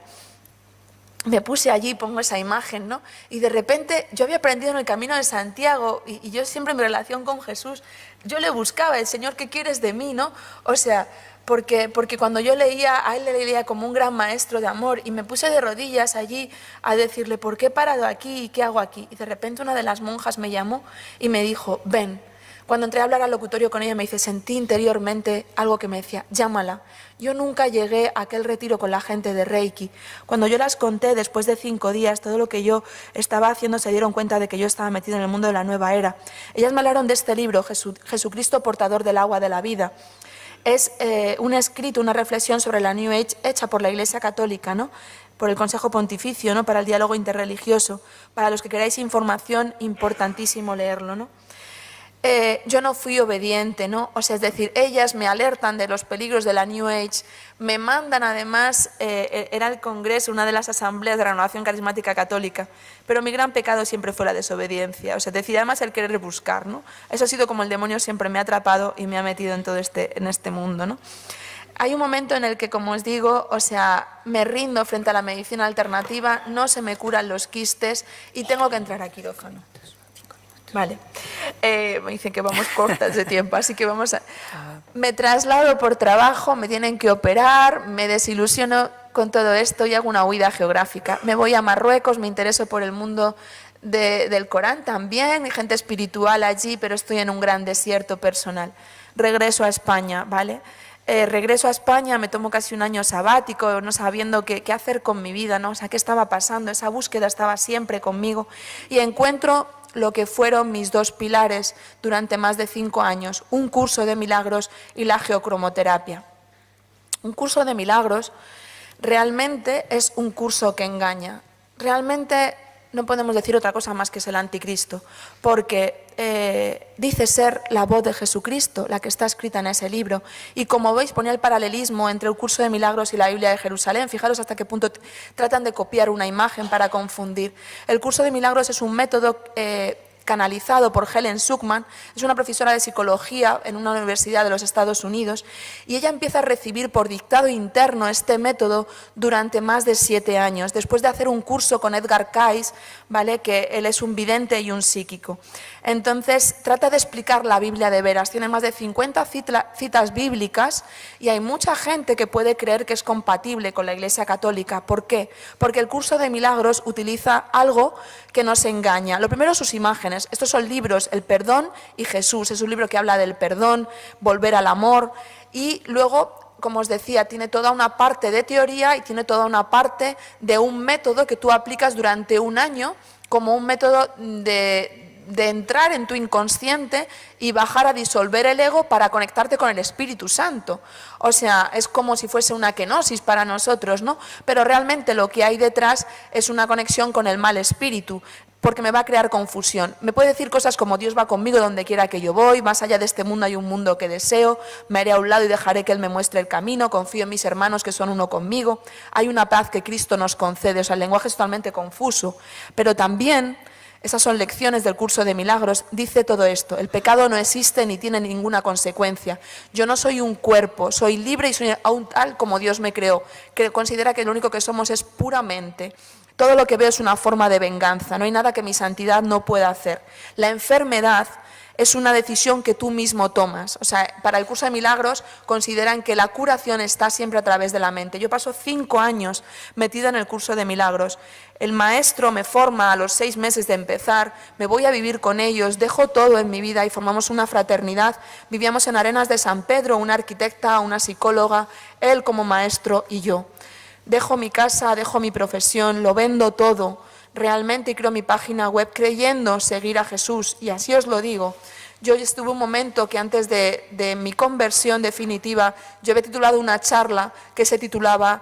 Me puse allí, pongo esa imagen, ¿no? Y de repente yo había aprendido en el Camino de Santiago y yo siempre en mi relación con Jesús, yo le buscaba, el Señor, ¿qué quieres de mí, no? O sea, porque cuando yo leía, a él le leía como un gran maestro de amor y me puse de rodillas allí a decirle, ¿por qué he parado aquí y qué hago aquí? Y de repente una de las monjas me llamó y me dijo, ven. Cuando entré a hablar al locutorio con ella me dice, sentí interiormente algo que me decía, llámala. Yo nunca llegué a aquel retiro con la gente de Reiki. Cuando yo las conté después de 5 días, todo lo que yo estaba haciendo, se dieron cuenta de que yo estaba metida en el mundo de la nueva era. Ellas me hablaron de este libro, Jesucristo portador del agua de la vida. Es un escrito, una reflexión sobre la New Age hecha por la Iglesia Católica, ¿no? Por el Consejo Pontificio, ¿no? Para el diálogo interreligioso. Para los que queráis información, importantísimo leerlo, ¿no? Yo no fui obediente, ¿no? O sea, es decir, ellas me alertan de los peligros de la New Age, me mandan además, era el Congreso, una de las asambleas de Renovación Carismática Católica, pero mi gran pecado siempre fue la desobediencia, o sea, es decir, además el querer buscar, ¿no? Eso ha sido como el demonio siempre me ha atrapado y me ha metido en todo en este mundo, ¿no? Hay un momento en el que, como os digo, o sea, me rindo frente a la medicina alternativa, no se me curan los quistes y tengo que entrar a quirófano. Vale, me dicen que vamos cortas de tiempo, así que vamos a... Me traslado por trabajo, me tienen que operar, me desilusiono con todo esto y hago una huida geográfica. Me voy a Marruecos, me intereso por el mundo del Corán también, hay gente espiritual allí, pero estoy en un gran desierto personal. Regreso a España, ¿vale? Regreso a España, me tomo casi un año sabático, no sabiendo qué hacer con mi vida, ¿no? O sea, qué estaba pasando, esa búsqueda estaba siempre conmigo y encuentro lo que fueron mis 2 pilares durante más de 5 años, un curso de milagros y la geocromoterapia. Un curso de milagros realmente es un curso que engaña. Realmente no podemos decir otra cosa más que es el anticristo, porque dice ser la voz de Jesucristo, la que está escrita en ese libro. Y como veis, ponía el paralelismo entre el curso de milagros y la Biblia de Jerusalén. Fijaros hasta qué punto tratan de copiar una imagen para confundir. El curso de milagros es un método canalizado por Helen Schucman, es una profesora de psicología en una universidad de los Estados Unidos, y ella empieza a recibir por dictado interno este método durante más de 7 años, después de hacer un curso con Edgar Cayce, ¿vale? Que él es un vidente y un psíquico. Entonces trata de explicar la Biblia de veras, tiene más de 50 citas bíblicas y hay mucha gente que puede creer que es compatible con la Iglesia Católica. ¿Por qué? Porque el curso de milagros utiliza algo que nos engaña. Lo primero, sus imágenes. perdones. Estos son libros, El perdón y Jesús. Es un libro que habla del perdón, volver al amor y luego, como os decía, tiene toda una parte de teoría y tiene toda una parte de un método que tú aplicas durante un año como un método de entrar en tu inconsciente y bajar a disolver el ego para conectarte con el Espíritu Santo. O sea, es como si fuese una kenosis para nosotros, ¿no? Pero realmente lo que hay detrás es una conexión con el mal espíritu, porque me va a crear confusión. Me puede decir cosas como Dios va conmigo donde quiera que yo voy, más allá de este mundo hay un mundo que deseo, me haré a un lado y dejaré que Él me muestre el camino, confío en mis hermanos que son uno conmigo, hay una paz que Cristo nos concede, o sea, el lenguaje es totalmente confuso, pero también, esas son lecciones del curso de milagros, dice todo esto, el pecado no existe ni tiene ninguna consecuencia, yo no soy un cuerpo, soy libre y soy aún tal como Dios me creó, que considera que lo único que somos es puramente. Todo lo que veo es una forma de venganza, no hay nada que mi santidad no pueda hacer. La enfermedad es una decisión que tú mismo tomas. O sea, para el curso de milagros consideran que la curación está siempre a través de la mente. Yo paso 5 años metida en el curso de milagros. El maestro me forma a los 6 meses de empezar, me voy a vivir con ellos, dejo todo en mi vida y formamos una fraternidad. Vivíamos en Arenas de San Pedro, una arquitecta, una psicóloga, él como maestro y yo. Dejo mi casa, dejo mi profesión, lo vendo todo realmente y creo mi página web creyendo seguir a Jesús. Y así os lo digo. Yo estuve un momento que antes de mi conversión definitiva, yo había titulado una charla que se titulaba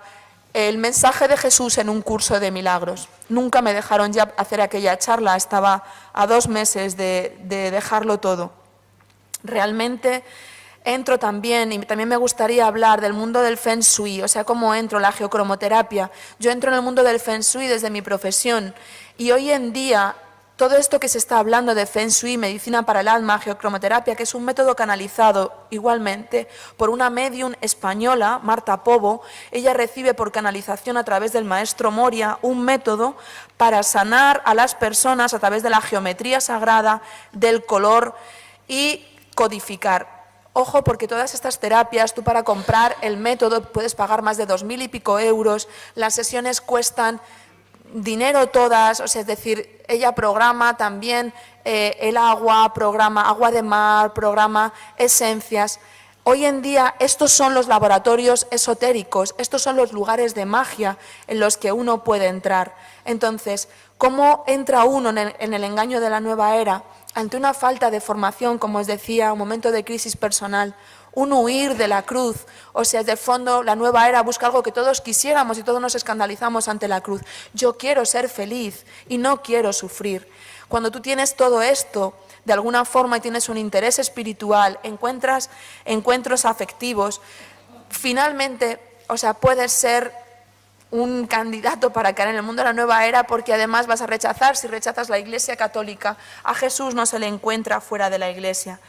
El mensaje de Jesús en un curso de milagros. Nunca me dejaron ya hacer aquella charla, estaba a 2 meses de dejarlo todo. Realmente entro también, y también me gustaría hablar del mundo del Feng Shui, o sea, cómo entro, la geocromoterapia. Yo entro en el mundo del Feng Shui desde mi profesión y hoy en día todo esto que se está hablando de Feng Shui, medicina para el alma, geocromoterapia, que es un método canalizado igualmente por una medium española, Marta Pobo, ella recibe por canalización a través del maestro Moria un método para sanar a las personas a través de la geometría sagrada, del color y codificar. Ojo, porque todas estas terapias, tú para comprar el método puedes pagar más de 2.000 y pico euros, las sesiones cuestan dinero todas, o sea, es decir, ella programa también el agua, programa agua de mar, programa esencias. Hoy en día estos son los laboratorios esotéricos, estos son los lugares de magia en los que uno puede entrar. Entonces, ¿cómo entra uno en el engaño de la nueva era? Ante una falta de formación, como os decía, un momento de crisis personal, un huir de la cruz, o sea, de fondo la nueva era busca algo que todos quisiéramos y todos nos escandalizamos ante la cruz. Yo quiero ser feliz y no quiero sufrir. Cuando tú tienes todo esto, de alguna forma y tienes un interés espiritual, encuentras encuentros afectivos, finalmente, o sea, puedes ser un candidato para caer en el mundo de la nueva era porque además vas a rechazar, si rechazas la Iglesia católica, a Jesús no se le encuentra fuera de la Iglesia.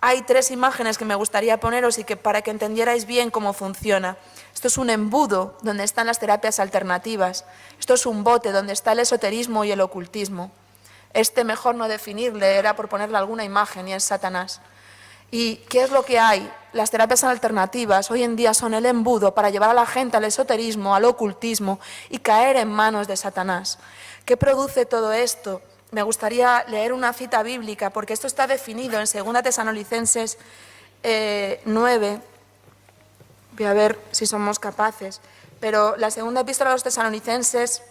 Hay 3 imágenes que me gustaría poneros y que para que entendierais bien cómo funciona. Esto es un embudo donde están las terapias alternativas. Esto es un bote donde está el esoterismo y el ocultismo. Este mejor no definirle, era por ponerle alguna imagen y es Satanás. ¿Y qué es lo que hay? Las terapias alternativas hoy en día son el embudo para llevar a la gente al esoterismo, al ocultismo y caer en manos de Satanás. ¿Qué produce todo esto? Me gustaría leer una cita bíblica porque esto está definido en 2 Tesalonicenses 9. Voy a ver si somos capaces. Pero la segunda epístola a los Tesalonicenses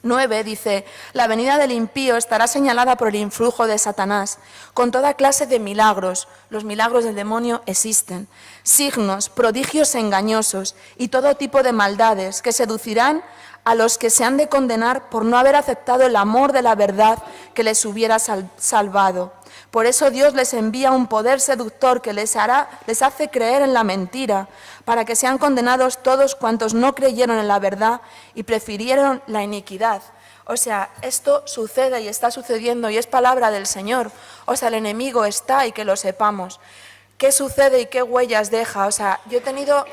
9 dice, la venida del impío estará señalada por el influjo de Satanás, con toda clase de milagros, los milagros del demonio existen, signos, prodigios engañosos y todo tipo de maldades que seducirán a los que se han de condenar por no haber aceptado el amor de la verdad que les hubiera salvado. Por eso Dios les envía un poder seductor que les hace creer en la mentira, para que sean condenados todos cuantos no creyeron en la verdad y prefirieron la iniquidad. O sea, esto sucede y está sucediendo y es palabra del Señor. O sea, el enemigo está y que lo sepamos. ¿Qué sucede y qué huellas deja? O sea, yo he tenido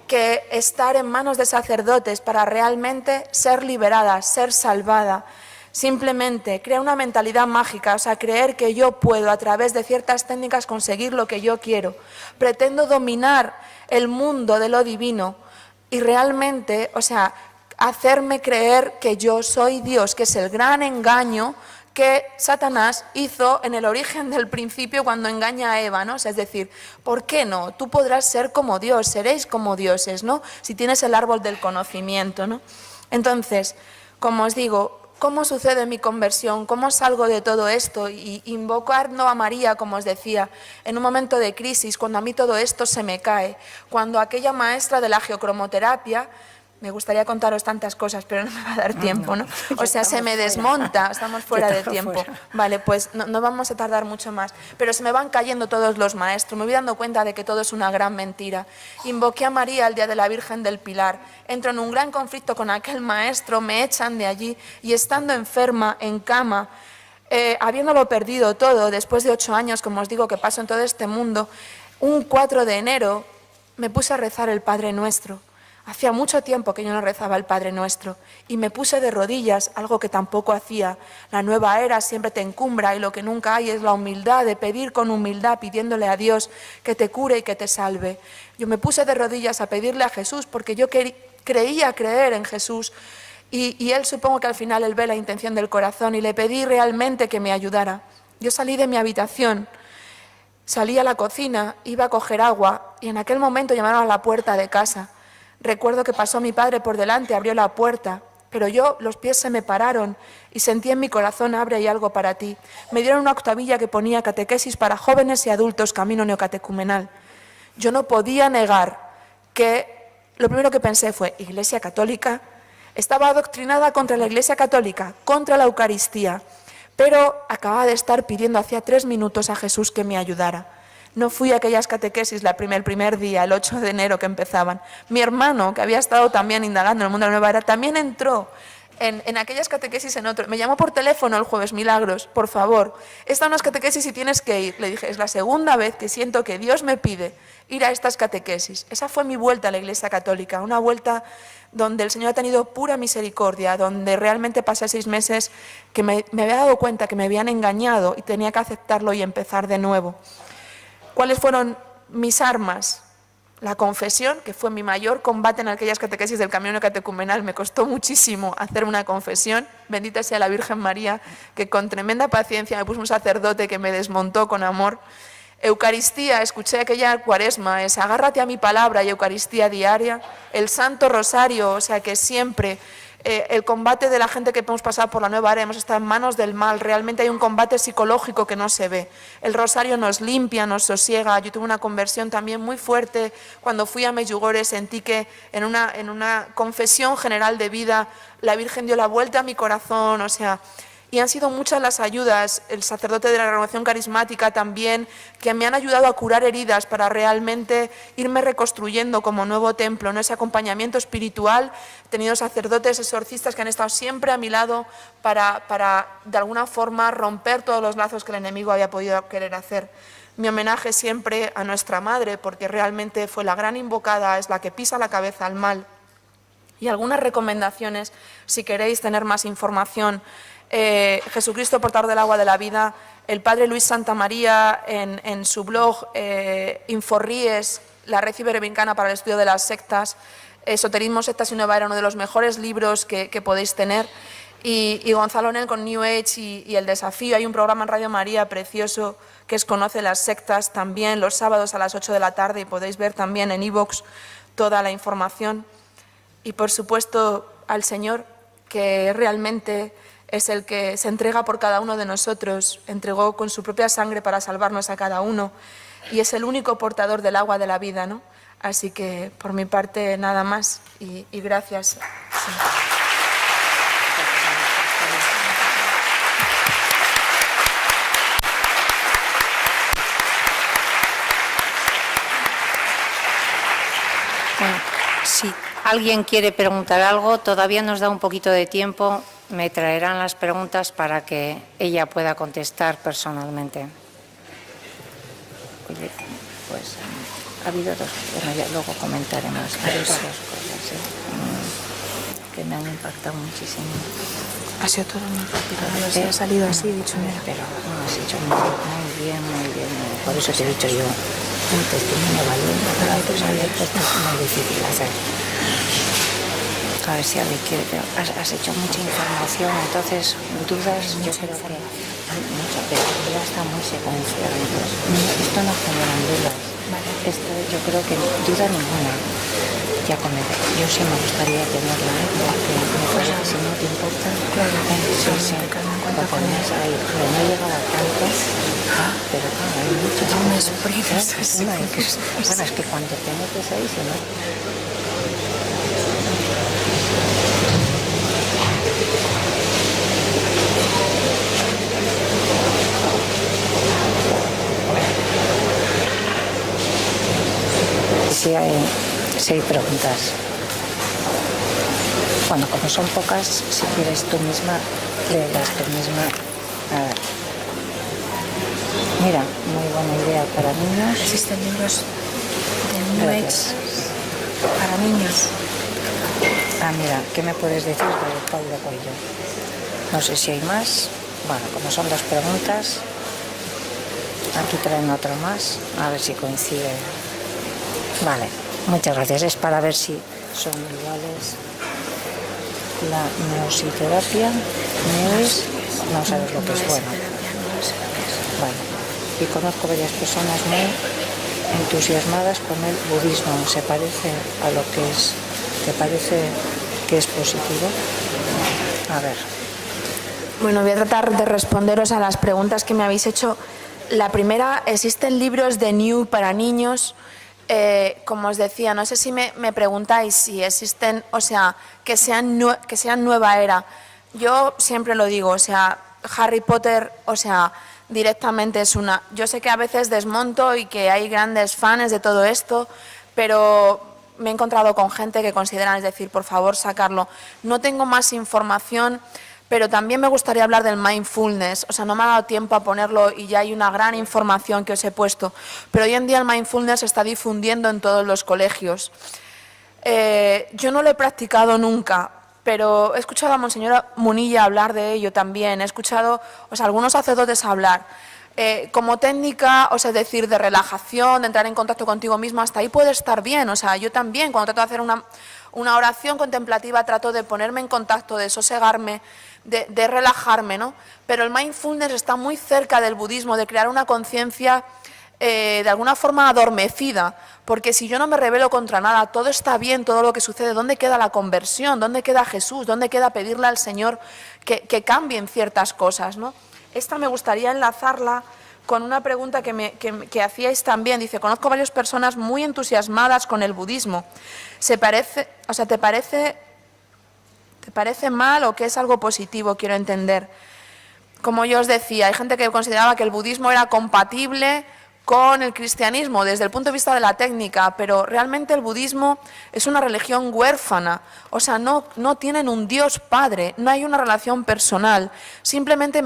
que estar en manos de sacerdotes para realmente ser liberada, ser salvada. Simplemente crea una mentalidad mágica, o sea, creer que yo puedo a través de ciertas técnicas conseguir lo que yo quiero. Pretendo dominar el mundo de lo divino y realmente, o sea, hacerme creer que yo soy Dios, que es el gran engaño que Satanás hizo en el origen del principio cuando engaña a Eva, ¿no? O sea, es decir, ¿por qué no? Tú podrás ser como Dios, seréis como dioses, ¿no? Si tienes el árbol del conocimiento, ¿no? Entonces, como os digo, ¿cómo sucede mi conversión? ¿Cómo salgo de todo esto? Y invocando a María, como os decía, en un momento de crisis, cuando a mí todo esto se me cae, cuando aquella maestra de la geocromoterapia, me gustaría contaros tantas cosas, pero no me va a dar tiempo, ¿no? O sea, se me desmonta, estamos fuera de tiempo. Vale, pues no vamos a tardar mucho más. Pero se me van cayendo todos los maestros, me voy dando cuenta de que todo es una gran mentira. Invoqué a María el día de la Virgen del Pilar, entro en un gran conflicto con aquel maestro, me echan de allí y estando enferma, en cama, habiéndolo perdido todo, después de 8 años, como os digo, que paso en todo este mundo, un 4 de enero me puse a rezar el Padre Nuestro. Hacía mucho tiempo que yo no rezaba el Padre Nuestro y me puse de rodillas, algo que tampoco hacía. La nueva era siempre te encumbra y lo que nunca hay es la humildad, de pedir con humildad, pidiéndole a Dios que te cure y que te salve. Yo me puse de rodillas a pedirle a Jesús porque yo creía creer en Jesús y Él, supongo que al final Él ve la intención del corazón, y le pedí realmente que me ayudara. Yo salí de mi habitación, salí a la cocina, iba a coger agua y en aquel momento llamaron a la puerta de casa. Recuerdo que pasó mi padre por delante, abrió la puerta, pero los pies se me pararon y sentí en mi corazón: abre, hay algo para ti. Me dieron una octavilla que ponía catequesis para jóvenes y adultos, camino neocatecumenal. Yo no podía negar que lo primero que pensé fue: Iglesia Católica. Estaba adoctrinada contra la Iglesia Católica, contra la Eucaristía, pero acababa de estar pidiendo hacía 3 minutos a Jesús que me ayudara. No fui a aquellas catequesis el primer día, el 8 de enero que empezaban. Mi hermano, que había estado también indagando en el mundo de la nueva era, también entró en aquellas catequesis en otro. Me llamó por teléfono el jueves: Milagros, por favor, están unas catequesis y tienes que ir. Le dije: es la segunda vez que siento que Dios me pide ir a estas catequesis. Esa fue mi vuelta a la Iglesia Católica, una vuelta donde el Señor ha tenido pura misericordia, donde realmente pasé 6 meses que me había dado cuenta que me habían engañado y tenía que aceptarlo y empezar de nuevo. ¿Cuáles fueron mis armas? La confesión, que fue mi mayor combate en aquellas catequesis del camino catecumenal. Me costó muchísimo hacer una confesión. Bendita sea la Virgen María, que con tremenda paciencia me puso un sacerdote que me desmontó con amor. Eucaristía, escuché aquella Cuaresma, es agárrate a mi palabra y Eucaristía diaria. El Santo Rosario, o sea que siempre el combate de la gente que hemos pasado por la nueva era, hemos estado en manos del mal, realmente hay un combate psicológico que no se ve. El rosario nos limpia, nos sosiega. Yo tuve una conversión también muy fuerte cuando fui a Medjugorje, sentí que en una confesión general de vida la Virgen dio la vuelta a mi corazón, o sea, y han sido muchas las ayudas, el sacerdote de la renovación carismática también, que me han ayudado a curar heridas para realmente irme reconstruyendo como nuevo templo, ¿no? Ese acompañamiento espiritual. He tenido sacerdotes exorcistas que han estado siempre a mi lado para de alguna forma romper todos los lazos que el enemigo había podido querer hacer. Mi homenaje siempre a nuestra Madre, porque realmente fue la gran invocada, es la que pisa la cabeza al mal. Y algunas recomendaciones, si queréis tener más información. Jesucristo, portador del agua de la vida, el padre Luis Santamaría en su blog Inforríes, la red iberoamericana para el estudio de las sectas, Esoterismo, sectas y nueva era, uno de los mejores libros que podéis tener, y Gonzalo Nel con New Age y el desafío. Hay un programa en Radio María precioso que es Conoce las sectas, también los sábados a las 8 de la tarde, y podéis ver también en iVoox toda la información. Y por supuesto al Señor, que realmente es el que se entrega por cada uno de nosotros, entregó con su propia sangre para salvarnos a cada uno, y es el único portador del agua de la vida, ¿no? Así que por mi parte nada más y gracias. Sí. Bueno, si alguien quiere preguntar algo, todavía nos da un poquito de tiempo. Me traerán las preguntas para que ella pueda contestar personalmente. Oye, pues ha habido dos, bueno, ya luego comentaremos. Ha habido 2 cosas que me han impactado muchísimo. Ha sido todo muy rápido, no sé, ha salido así, dicho. Pero no, has hecho muy bien. Por eso te he dicho yo, un testimonio valiente, para otros es muy difícil hacer. a ver si alguien quiere, pero has hecho mucha información, entonces dudas, yo creo que hay mucho, pero ya está muy secuenciado, entonces esto no genera dudas. Esto yo creo que duda ninguna. Ya comenté, yo sí me gustaría tenerla, porque me parece que si no te importa, sí, porque además ahí, no he llegado a tanto, pero claro, hay muchas cosas. Bueno, es que cuando te metes ahí, si no. Si hay preguntas. Bueno, como son pocas, si quieres tú misma, léelas tú misma. A ver. Mira, muy buena idea para niños. Existen libros de New Age para niños. Ah, mira, ¿qué me puedes decir de Paulo Coelho? No sé si hay más. Bueno, como son dos preguntas, aquí traen otro más, a ver si coincide. Vale, muchas gracias. Es para ver si son iguales. La neositerapia, no sabes lo que es, bueno. Vale. Y conozco varias personas muy entusiasmadas con el budismo. ¿Se parece a lo que es? ¿Te parece que es positivo? A ver. Bueno, voy a tratar de responderos a las preguntas que me habéis hecho. La primera, ¿existen libros de New para niños? Como os decía, no sé si me preguntáis si existen, o sea, que sean nueva era. Yo siempre lo digo, o sea, Harry Potter, o sea, directamente es una... Yo sé que a veces desmonto y que hay grandes fans de todo esto, pero me he encontrado con gente que consideran, es decir, por favor, sacarlo. No tengo más información, pero también me gustaría hablar del mindfulness. O sea, no me ha dado tiempo a ponerlo y ya hay una gran información que os he puesto. Pero hoy en día el mindfulness se está difundiendo en todos los colegios. Yo no lo he practicado nunca, pero he escuchado a Monseñor Munilla hablar de ello también. He escuchado, o sea, algunos sacerdotes hablar. Como técnica, o sea, es decir, de relajación, de entrar en contacto contigo mismo, hasta ahí puede estar bien. O sea, yo también, cuando trato de hacer una oración contemplativa, trato de ponerme en contacto, de sosegarme, de relajarme, ¿no? Pero el mindfulness está muy cerca del budismo, de crear una conciencia de alguna forma adormecida, porque si yo no me rebelo contra nada, todo está bien, todo lo que sucede, ¿dónde queda la conversión? ¿Dónde queda Jesús? ¿Dónde queda pedirle al Señor que cambien ciertas cosas, ¿no? Esta me gustaría enlazarla con una pregunta que hacíais también. Dice, conozco varias personas muy entusiasmadas con el budismo. ¿Te parece mal o que es algo positivo? Quiero entender. Como yo os decía, hay gente que consideraba que el budismo era compatible con el cristianismo desde el punto de vista de la técnica, pero realmente el budismo es una religión huérfana, o sea, no tienen un Dios Padre, no hay una relación personal, simplemente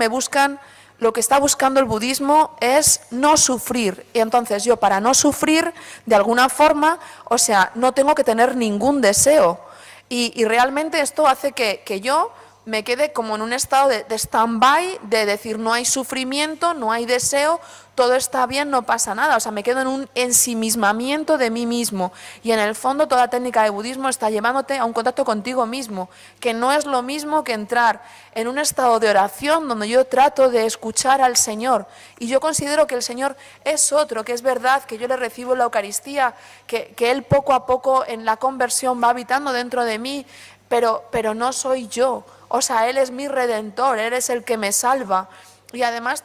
lo que está buscando el budismo es no sufrir, y entonces yo para no sufrir, de alguna forma, o sea, no tengo que tener ningún deseo, y realmente esto hace que yo me quede como en un estado de stand-by, de decir no hay sufrimiento, no hay deseo, todo está bien, no pasa nada, o sea, me quedo en un ensimismamiento de mí mismo, y en el fondo toda técnica de budismo está llevándote a un contacto contigo mismo, que no es lo mismo que entrar en un estado de oración donde yo trato de escuchar al Señor, y yo considero que el Señor es otro, que es verdad que yo le recibo en la Eucaristía, que Él poco a poco en la conversión va habitando dentro de mí, pero no soy yo, o sea, Él es mi Redentor, Él es el que me salva, y además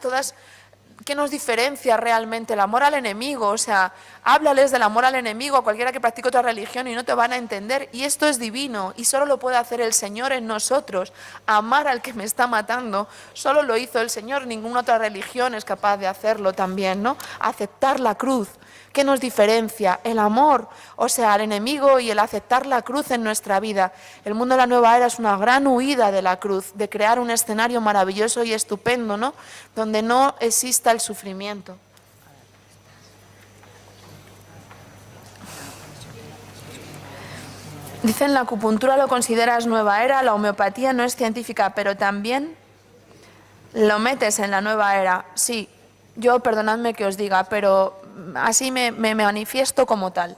¿qué nos diferencia realmente? El amor al enemigo, o sea, háblales del amor al enemigo a cualquiera que practique otra religión y no te van a entender, y esto es divino, y solo lo puede hacer el Señor en nosotros, amar al que me está matando, solo lo hizo el Señor, ninguna otra religión es capaz de hacerlo también, ¿no? Aceptar la cruz. ¿Qué nos diferencia? El amor, o sea, al enemigo y el aceptar la cruz en nuestra vida. El mundo de la nueva era es una gran huida de la cruz, de crear un escenario maravilloso y estupendo, ¿no? Donde no exista el sufrimiento. Dicen, la acupuntura lo consideras nueva era, la homeopatía no es científica, pero también lo metes en la nueva era. Sí, yo perdonadme que os diga, pero así me manifiesto como tal.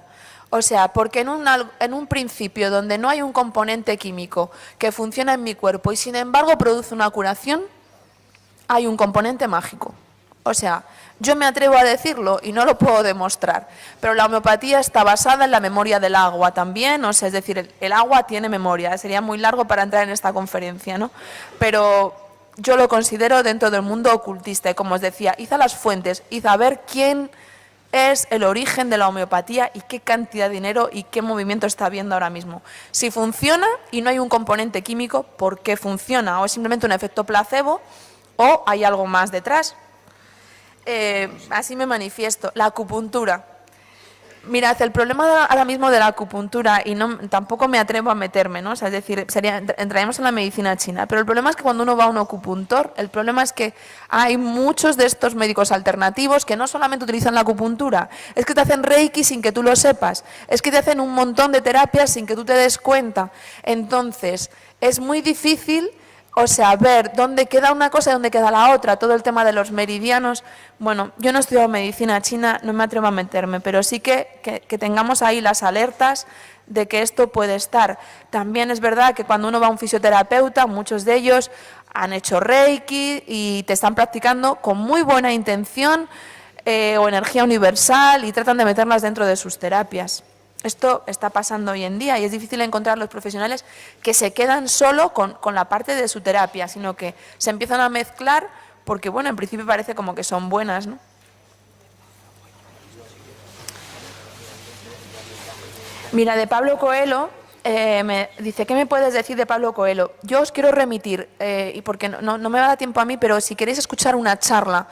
O sea, porque en un principio donde no hay un componente químico que funciona en mi cuerpo y sin embargo produce una curación, hay un componente mágico. O sea, yo me atrevo a decirlo y no lo puedo demostrar, pero la homeopatía está basada en la memoria del agua también, o sea, es decir, el agua tiene memoria, sería muy largo para entrar en esta conferencia, ¿no? Pero yo lo considero dentro del mundo ocultista y como os decía, id a las fuentes, id a ver quién es el origen de la homeopatía y qué cantidad de dinero y qué movimiento está habiendo ahora mismo. Si funciona y no hay un componente químico, ¿por qué funciona? ¿O es simplemente un efecto placebo o hay algo más detrás? Así me manifiesto. La acupuntura. Mirad, el problema ahora mismo de la acupuntura, y tampoco me atrevo a meterme, ¿no? O sea, es decir, entraríamos en la medicina china, pero el problema es que cuando uno va a un acupuntor, el problema es que hay muchos de estos médicos alternativos que no solamente utilizan la acupuntura, es que te hacen reiki sin que tú lo sepas, es que te hacen un montón de terapias sin que tú te des cuenta. Entonces, es muy difícil, o sea, ver dónde queda una cosa y dónde queda la otra, todo el tema de los meridianos. Bueno, yo no he estudiado medicina china, no me atrevo a meterme, pero sí que tengamos ahí las alertas de que esto puede estar. También es verdad que cuando uno va a un fisioterapeuta, muchos de ellos han hecho reiki y te están practicando con muy buena intención o energía universal y tratan de meterlas dentro de sus terapias. Esto está pasando hoy en día y es difícil encontrar los profesionales que se quedan solo con la parte de su terapia, sino que se empiezan a mezclar porque, bueno, en principio parece como que son buenas, ¿no? Mira, de Pablo Coelho, me dice, ¿qué me puedes decir de Pablo Coelho? Yo os quiero remitir, y porque no me va a dar tiempo a mí, pero si queréis escuchar una charla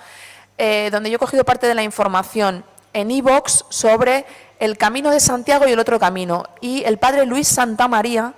donde yo he cogido parte de la información en iVoox sobre el Camino de Santiago y el otro camino. Y el padre Luis Santamaría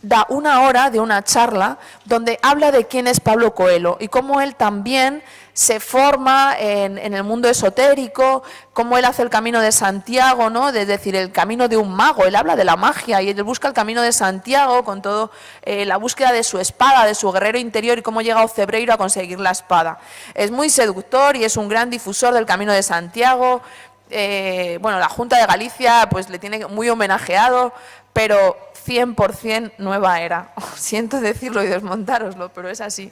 da una hora de una charla donde habla de quién es Pablo Coelho y cómo él también se forma en el mundo esotérico, cómo él hace el Camino de Santiago, ¿no? Es decir, el camino de un mago. Él habla de la magia y él busca el Camino de Santiago con todo la búsqueda de su espada, de su guerrero interior y cómo llega a Ocebreiro a conseguir la espada. Es muy seductor y es un gran difusor del Camino de Santiago. Bueno, la Junta de Galicia pues le tiene muy homenajeado, pero 100% nueva era. Siento decirlo y desmontároslo, pero es así.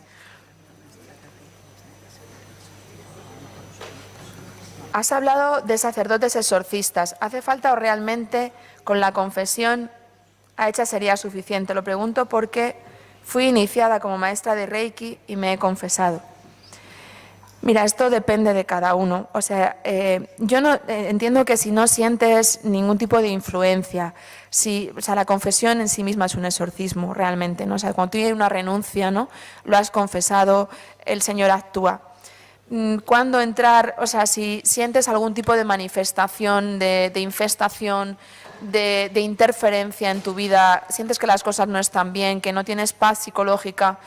Has hablado de sacerdotes exorcistas. ¿Hace falta o realmente con la confesión hecha sería suficiente? Lo pregunto porque fui iniciada como maestra de Reiki y me he confesado. Mira, esto depende de cada uno. O sea, yo no entiendo que si no sientes ningún tipo de influencia, o sea, la confesión en sí misma es un exorcismo realmente, ¿no? O sea, cuando tú tienes una renuncia, ¿no? Lo has confesado, el Señor actúa. Cuando entrar, o sea, si sientes algún tipo de manifestación, de infestación, de interferencia en tu vida, sientes que las cosas no están bien, que no tienes paz psicológica,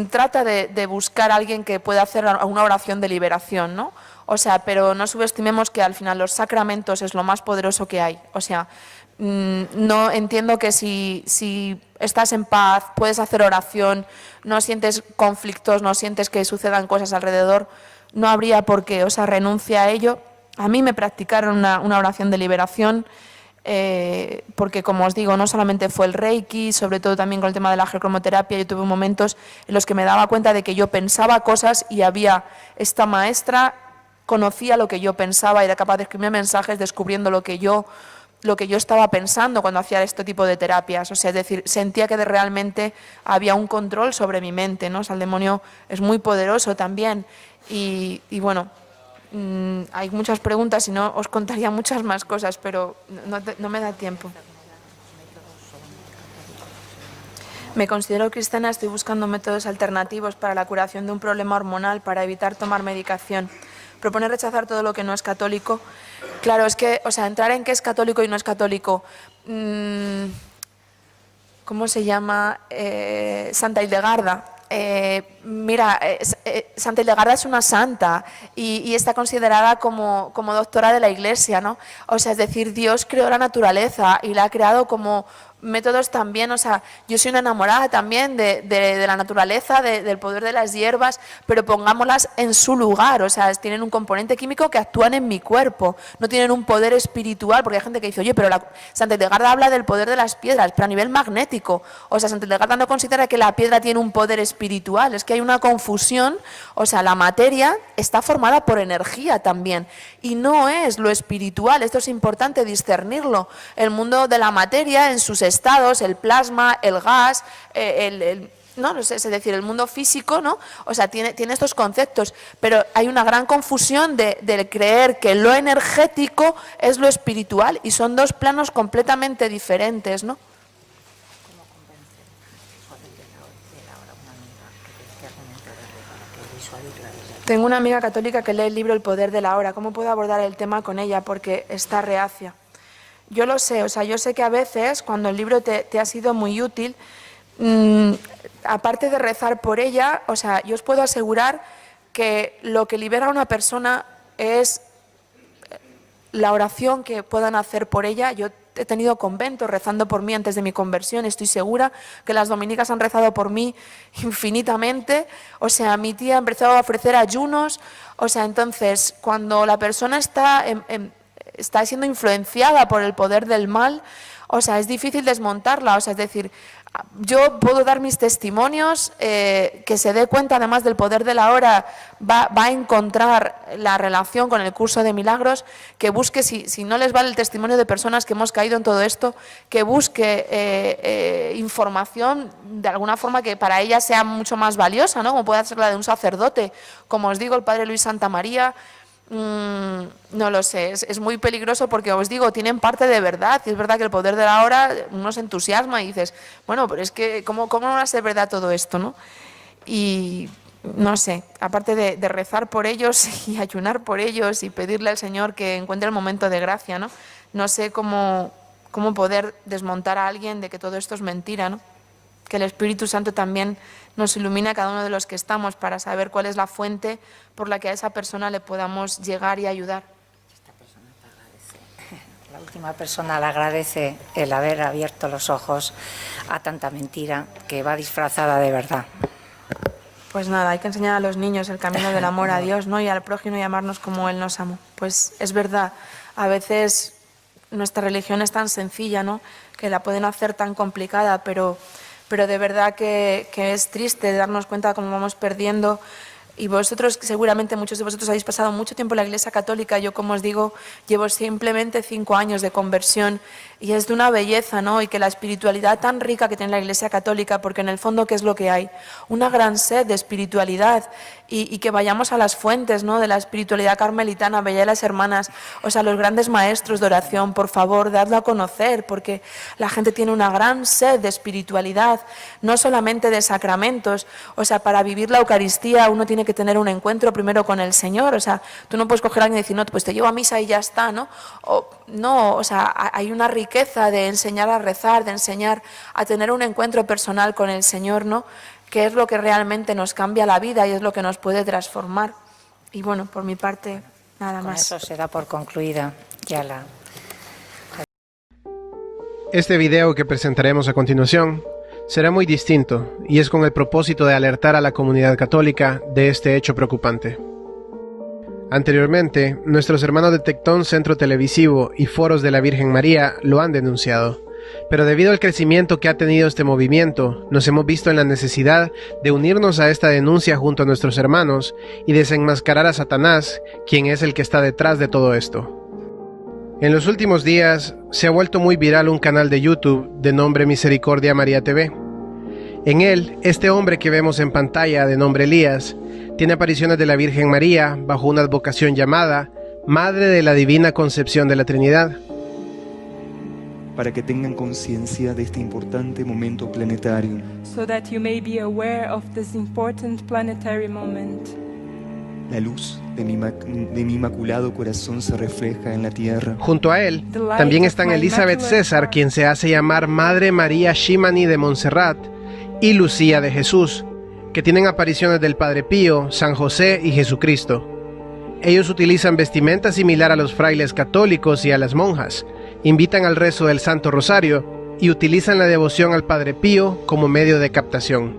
trata de buscar a alguien que pueda hacer una oración de liberación, ¿no? O sea, pero no subestimemos que al final los sacramentos es lo más poderoso que hay. O sea, no entiendo que si estás en paz, puedes hacer oración, no sientes conflictos, no sientes que sucedan cosas alrededor, no habría por qué, o sea, renuncia a ello. A mí me practicaron una oración de liberación, porque como os digo, no solamente fue el Reiki, sobre todo también con el tema de la geocromoterapia, yo tuve momentos en los que me daba cuenta de que yo pensaba cosas y había esta maestra, conocía lo que yo pensaba y era capaz de escribir mensajes descubriendo lo que yo estaba pensando cuando hacía este tipo de terapias. O sea, es decir, sentía que realmente había un control sobre mi mente, ¿no? O sea, el demonio es muy poderoso también y bueno, hay muchas preguntas y no os contaría muchas más cosas, pero no me da tiempo. Me considero cristiana, estoy buscando métodos alternativos para la curación de un problema hormonal, para evitar tomar medicación. Propone rechazar todo lo que no es católico. Claro, es que, o sea, entrar en qué es católico y no es católico. ¿Cómo se llama? Santa Hildegarda. Mira, Santa Hildegarda es una santa y está considerada como doctora de la Iglesia, ¿no? O sea, es decir, Dios creó la naturaleza y la ha creado como métodos también, o sea, yo soy una enamorada también de la naturaleza, del poder de las hierbas, pero pongámoslas en su lugar, o sea, tienen un componente químico que actúan en mi cuerpo, no tienen un poder espiritual, porque hay gente que dice, oye, pero Santa Hildegarda habla del poder de las piedras, pero a nivel magnético, o sea, Santa Hildegarda no considera que la piedra tiene un poder espiritual, es que hay una confusión, o sea, la materia está formada por energía también, y no es lo espiritual, esto es importante discernirlo, el mundo de la materia en sus estados, el plasma, el gas, no sé, es decir, el mundo físico, ¿no? O sea, tiene estos conceptos, pero hay una gran confusión de creer que lo energético es lo espiritual y son dos planos completamente diferentes, ¿no? Tengo una amiga católica que lee el libro El poder de la hora. ¿Cómo puedo abordar el tema con ella? Porque está reacia. Yo lo sé, o sea, yo sé que a veces cuando el libro te ha sido muy útil, aparte de rezar por ella, o sea, yo os puedo asegurar que lo que libera a una persona es la oración que puedan hacer por ella. Yo he tenido conventos rezando por mí antes de mi conversión, estoy segura que las dominicas han rezado por mí infinitamente, o sea, mi tía empezó a ofrecer ayunos, o sea, entonces, cuando la persona está siendo influenciada por el poder del mal, o sea, es difícil desmontarla, o sea, es decir, yo puedo dar mis testimonios, que se dé cuenta además del poder de la hora, va a encontrar la relación con el curso de milagros, que busque, si no les vale el testimonio de personas que hemos caído en todo esto, que busque información de alguna forma que para ella sea mucho más valiosa, ¿no? Como puede ser la de un sacerdote, como os digo, el padre Luis Santamaría. No lo sé, es muy peligroso porque os digo, tienen parte de verdad, y es verdad que el poder de la hora uno se entusiasma y dices, bueno, pero es que ¿cómo no va a ser verdad todo esto, no? Y no sé, aparte de rezar por ellos y ayunar por ellos y pedirle al Señor que encuentre el momento de gracia, ¿no? No sé cómo poder desmontar a alguien de que todo esto es mentira, ¿no? Que el Espíritu Santo también nos ilumine a cada uno de los que estamos para saber cuál es la fuente por la que a esa persona le podamos llegar y ayudar. Esta persona te agradece. La última persona le agradece el haber abierto los ojos a tanta mentira que va disfrazada de verdad. Pues nada, hay que enseñar a los niños el camino del amor a Dios, ¿no? Y al prójimo y amarnos como Él nos amó. Pues es verdad, a veces nuestra religión es tan sencilla, ¿no? Que la pueden hacer tan complicada, pero de verdad que es triste darnos cuenta de cómo vamos perdiendo. Y vosotros, seguramente muchos de vosotros habéis pasado mucho tiempo en la Iglesia Católica. Yo, como os digo, llevo simplemente 5 años de conversión y es de una belleza, ¿no? Y que la espiritualidad tan rica que tiene la Iglesia Católica, porque en el fondo, ¿qué es lo que hay? Una gran sed de espiritualidad y que vayamos a las fuentes, ¿no? De la espiritualidad carmelitana, veáis las hermanas, o sea, los grandes maestros de oración, por favor, dadlo a conocer, porque la gente tiene una gran sed de espiritualidad, no solamente de sacramentos, o sea, para vivir la Eucaristía uno tiene que tener un encuentro primero con el Señor, o sea, tú no puedes coger a alguien y decir, no, pues te llevo a misa y ya está, ¿no? O sea, hay una riqueza de enseñar a rezar, de enseñar a tener un encuentro personal con el Señor, ¿no? Que es lo que realmente nos cambia la vida y es lo que nos puede transformar. Y bueno, por mi parte, nada más. Con eso se da por concluida ya la... Este video que presentaremos a continuación será muy distinto y es con el propósito de alertar a la comunidad católica de este hecho preocupante. Anteriormente, nuestros hermanos de Tectón Centro Televisivo y Foros de la Virgen María lo han denunciado, pero debido al crecimiento que ha tenido este movimiento, nos hemos visto en la necesidad de unirnos a esta denuncia junto a nuestros hermanos y desenmascarar a Satanás, quien es el que está detrás de todo esto. En los últimos días se ha vuelto muy viral un canal de YouTube de nombre Misericordia María TV. En él, este hombre que vemos en pantalla de nombre Elías, tiene apariciones de la Virgen María bajo una advocación llamada Madre de la Divina Concepción de la Trinidad. Para que tengan conciencia de este importante momento planetario. So that you may be aware of this important planetary moment. La luz de mi inmaculado corazón se refleja en la tierra. Junto a él, también están Elizabeth César, quien se hace llamar Madre María Shimani de Montserrat, y Lucía de Jesús, que tienen apariciones del Padre Pío, San José y Jesucristo. Ellos utilizan vestimenta similar a los frailes católicos y a las monjas, invitan al rezo del Santo Rosario y utilizan la devoción al Padre Pío como medio de captación.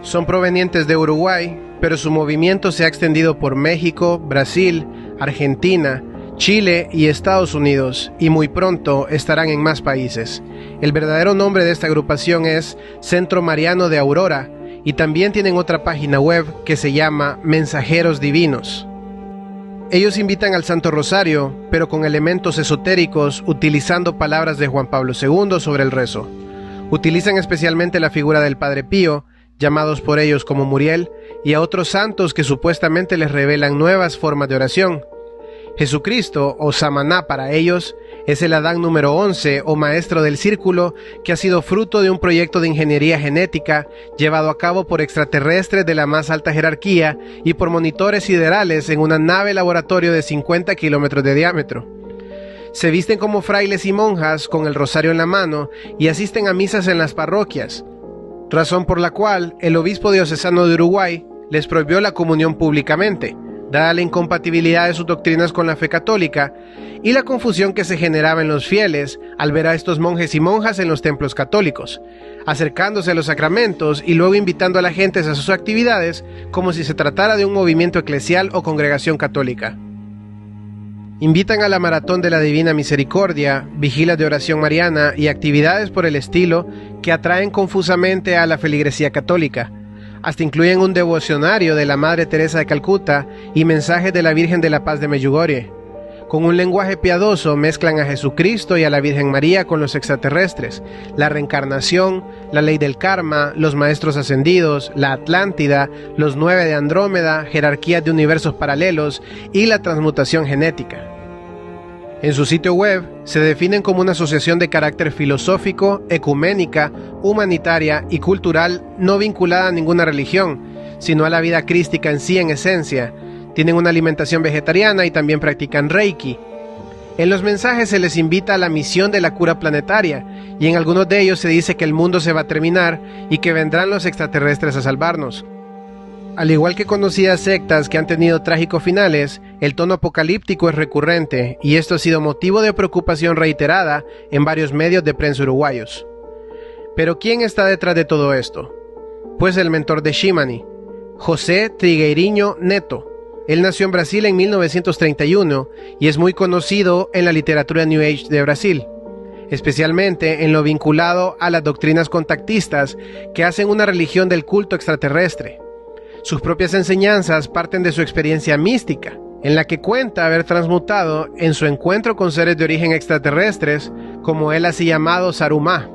Son provenientes de Uruguay, pero su movimiento se ha extendido por México, Brasil, Argentina, Chile y Estados Unidos, y muy pronto estarán en más países. El verdadero nombre de esta agrupación es Centro Mariano de Aurora, y también tienen otra página web que se llama Mensajeros Divinos. Ellos invitan al Santo Rosario, pero con elementos esotéricos, utilizando palabras de Juan Pablo II sobre el rezo. Utilizan especialmente la figura del Padre Pío, llamados por ellos como Muriel, y a otros santos que supuestamente les revelan nuevas formas de oración. Jesucristo, o Samaná para ellos, es el Adán número 11 o maestro del círculo que ha sido fruto de un proyecto de ingeniería genética llevado a cabo por extraterrestres de la más alta jerarquía y por monitores siderales en una nave laboratorio de 50 kilómetros de diámetro. Se visten como frailes y monjas con el rosario en la mano y asisten a misas en las parroquias, razón por la cual el obispo diocesano de Uruguay les prohibió la comunión públicamente, dada la incompatibilidad de sus doctrinas con la fe católica y la confusión que se generaba en los fieles al ver a estos monjes y monjas en los templos católicos, acercándose a los sacramentos y luego invitando a la gente a sus actividades como si se tratara de un movimiento eclesial o congregación católica. Invitan a la Maratón de la Divina Misericordia, vigilas de oración mariana y actividades por el estilo que atraen confusamente a la feligresía católica. Hasta incluyen un devocionario de la Madre Teresa de Calcuta y mensajes de la Virgen de la Paz de Medjugorje. Con un lenguaje piadoso mezclan a Jesucristo y a la Virgen María con los extraterrestres, la reencarnación, la ley del karma, los maestros ascendidos, la Atlántida, los 9 de Andrómeda, jerarquías de universos paralelos y la transmutación genética. En su sitio web se definen como una asociación de carácter filosófico, ecuménica, humanitaria y cultural no vinculada a ninguna religión, sino a la vida crística en sí en esencia. Tienen una alimentación vegetariana y también practican Reiki. En los mensajes se les invita a la misión de la cura planetaria, y en algunos de ellos se dice que el mundo se va a terminar y que vendrán los extraterrestres a salvarnos. Al igual que conocidas sectas que han tenido trágicos finales, el tono apocalíptico es recurrente, y esto ha sido motivo de preocupación reiterada en varios medios de prensa uruguayos. Pero ¿quién está detrás de todo esto? Pues el mentor de Shimani, José Trigueirinho Neto. Él nació en Brasil en 1931 y es muy conocido en la literatura New Age de Brasil, especialmente en lo vinculado a las doctrinas contactistas que hacen una religión del culto extraterrestre. Sus propias enseñanzas parten de su experiencia mística, en la que cuenta haber transmutado en su encuentro con seres de origen extraterrestres, como él así llamado Sarumá.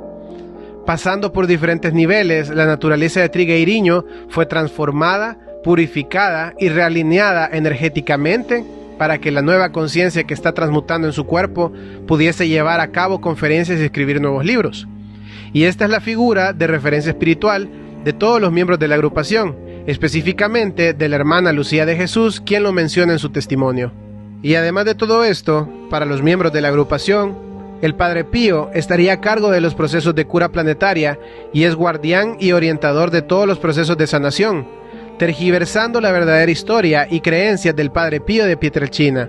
Pasando por diferentes niveles, la naturaleza de Trigueirinho fue transformada, purificada y realineada energéticamente para que la nueva conciencia que está transmutando en su cuerpo pudiese llevar a cabo conferencias y escribir nuevos libros. Y esta es la figura de referencia espiritual de todos los miembros de la agrupación, específicamente de la hermana Lucía de Jesús, quien lo menciona en su testimonio. Y además de todo esto, para los miembros de la agrupación, el Padre Pío estaría a cargo de los procesos de cura planetaria y es guardián y orientador de todos los procesos de sanación, tergiversando la verdadera historia y creencias del Padre Pío de Pietrelcina.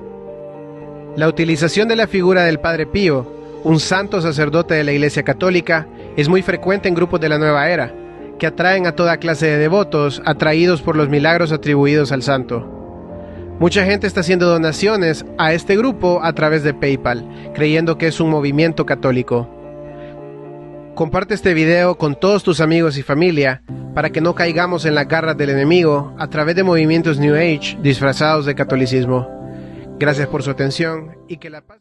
La utilización de la figura del Padre Pío, un santo sacerdote de la Iglesia Católica, es muy frecuente en grupos de la nueva era, que atraen a toda clase de devotos atraídos por los milagros atribuidos al santo. Mucha gente está haciendo donaciones a este grupo a través de PayPal, creyendo que es un movimiento católico. Comparte este video con todos tus amigos y familia para que no caigamos en las garras del enemigo a través de movimientos New Age disfrazados de catolicismo. Gracias por su atención y que la paz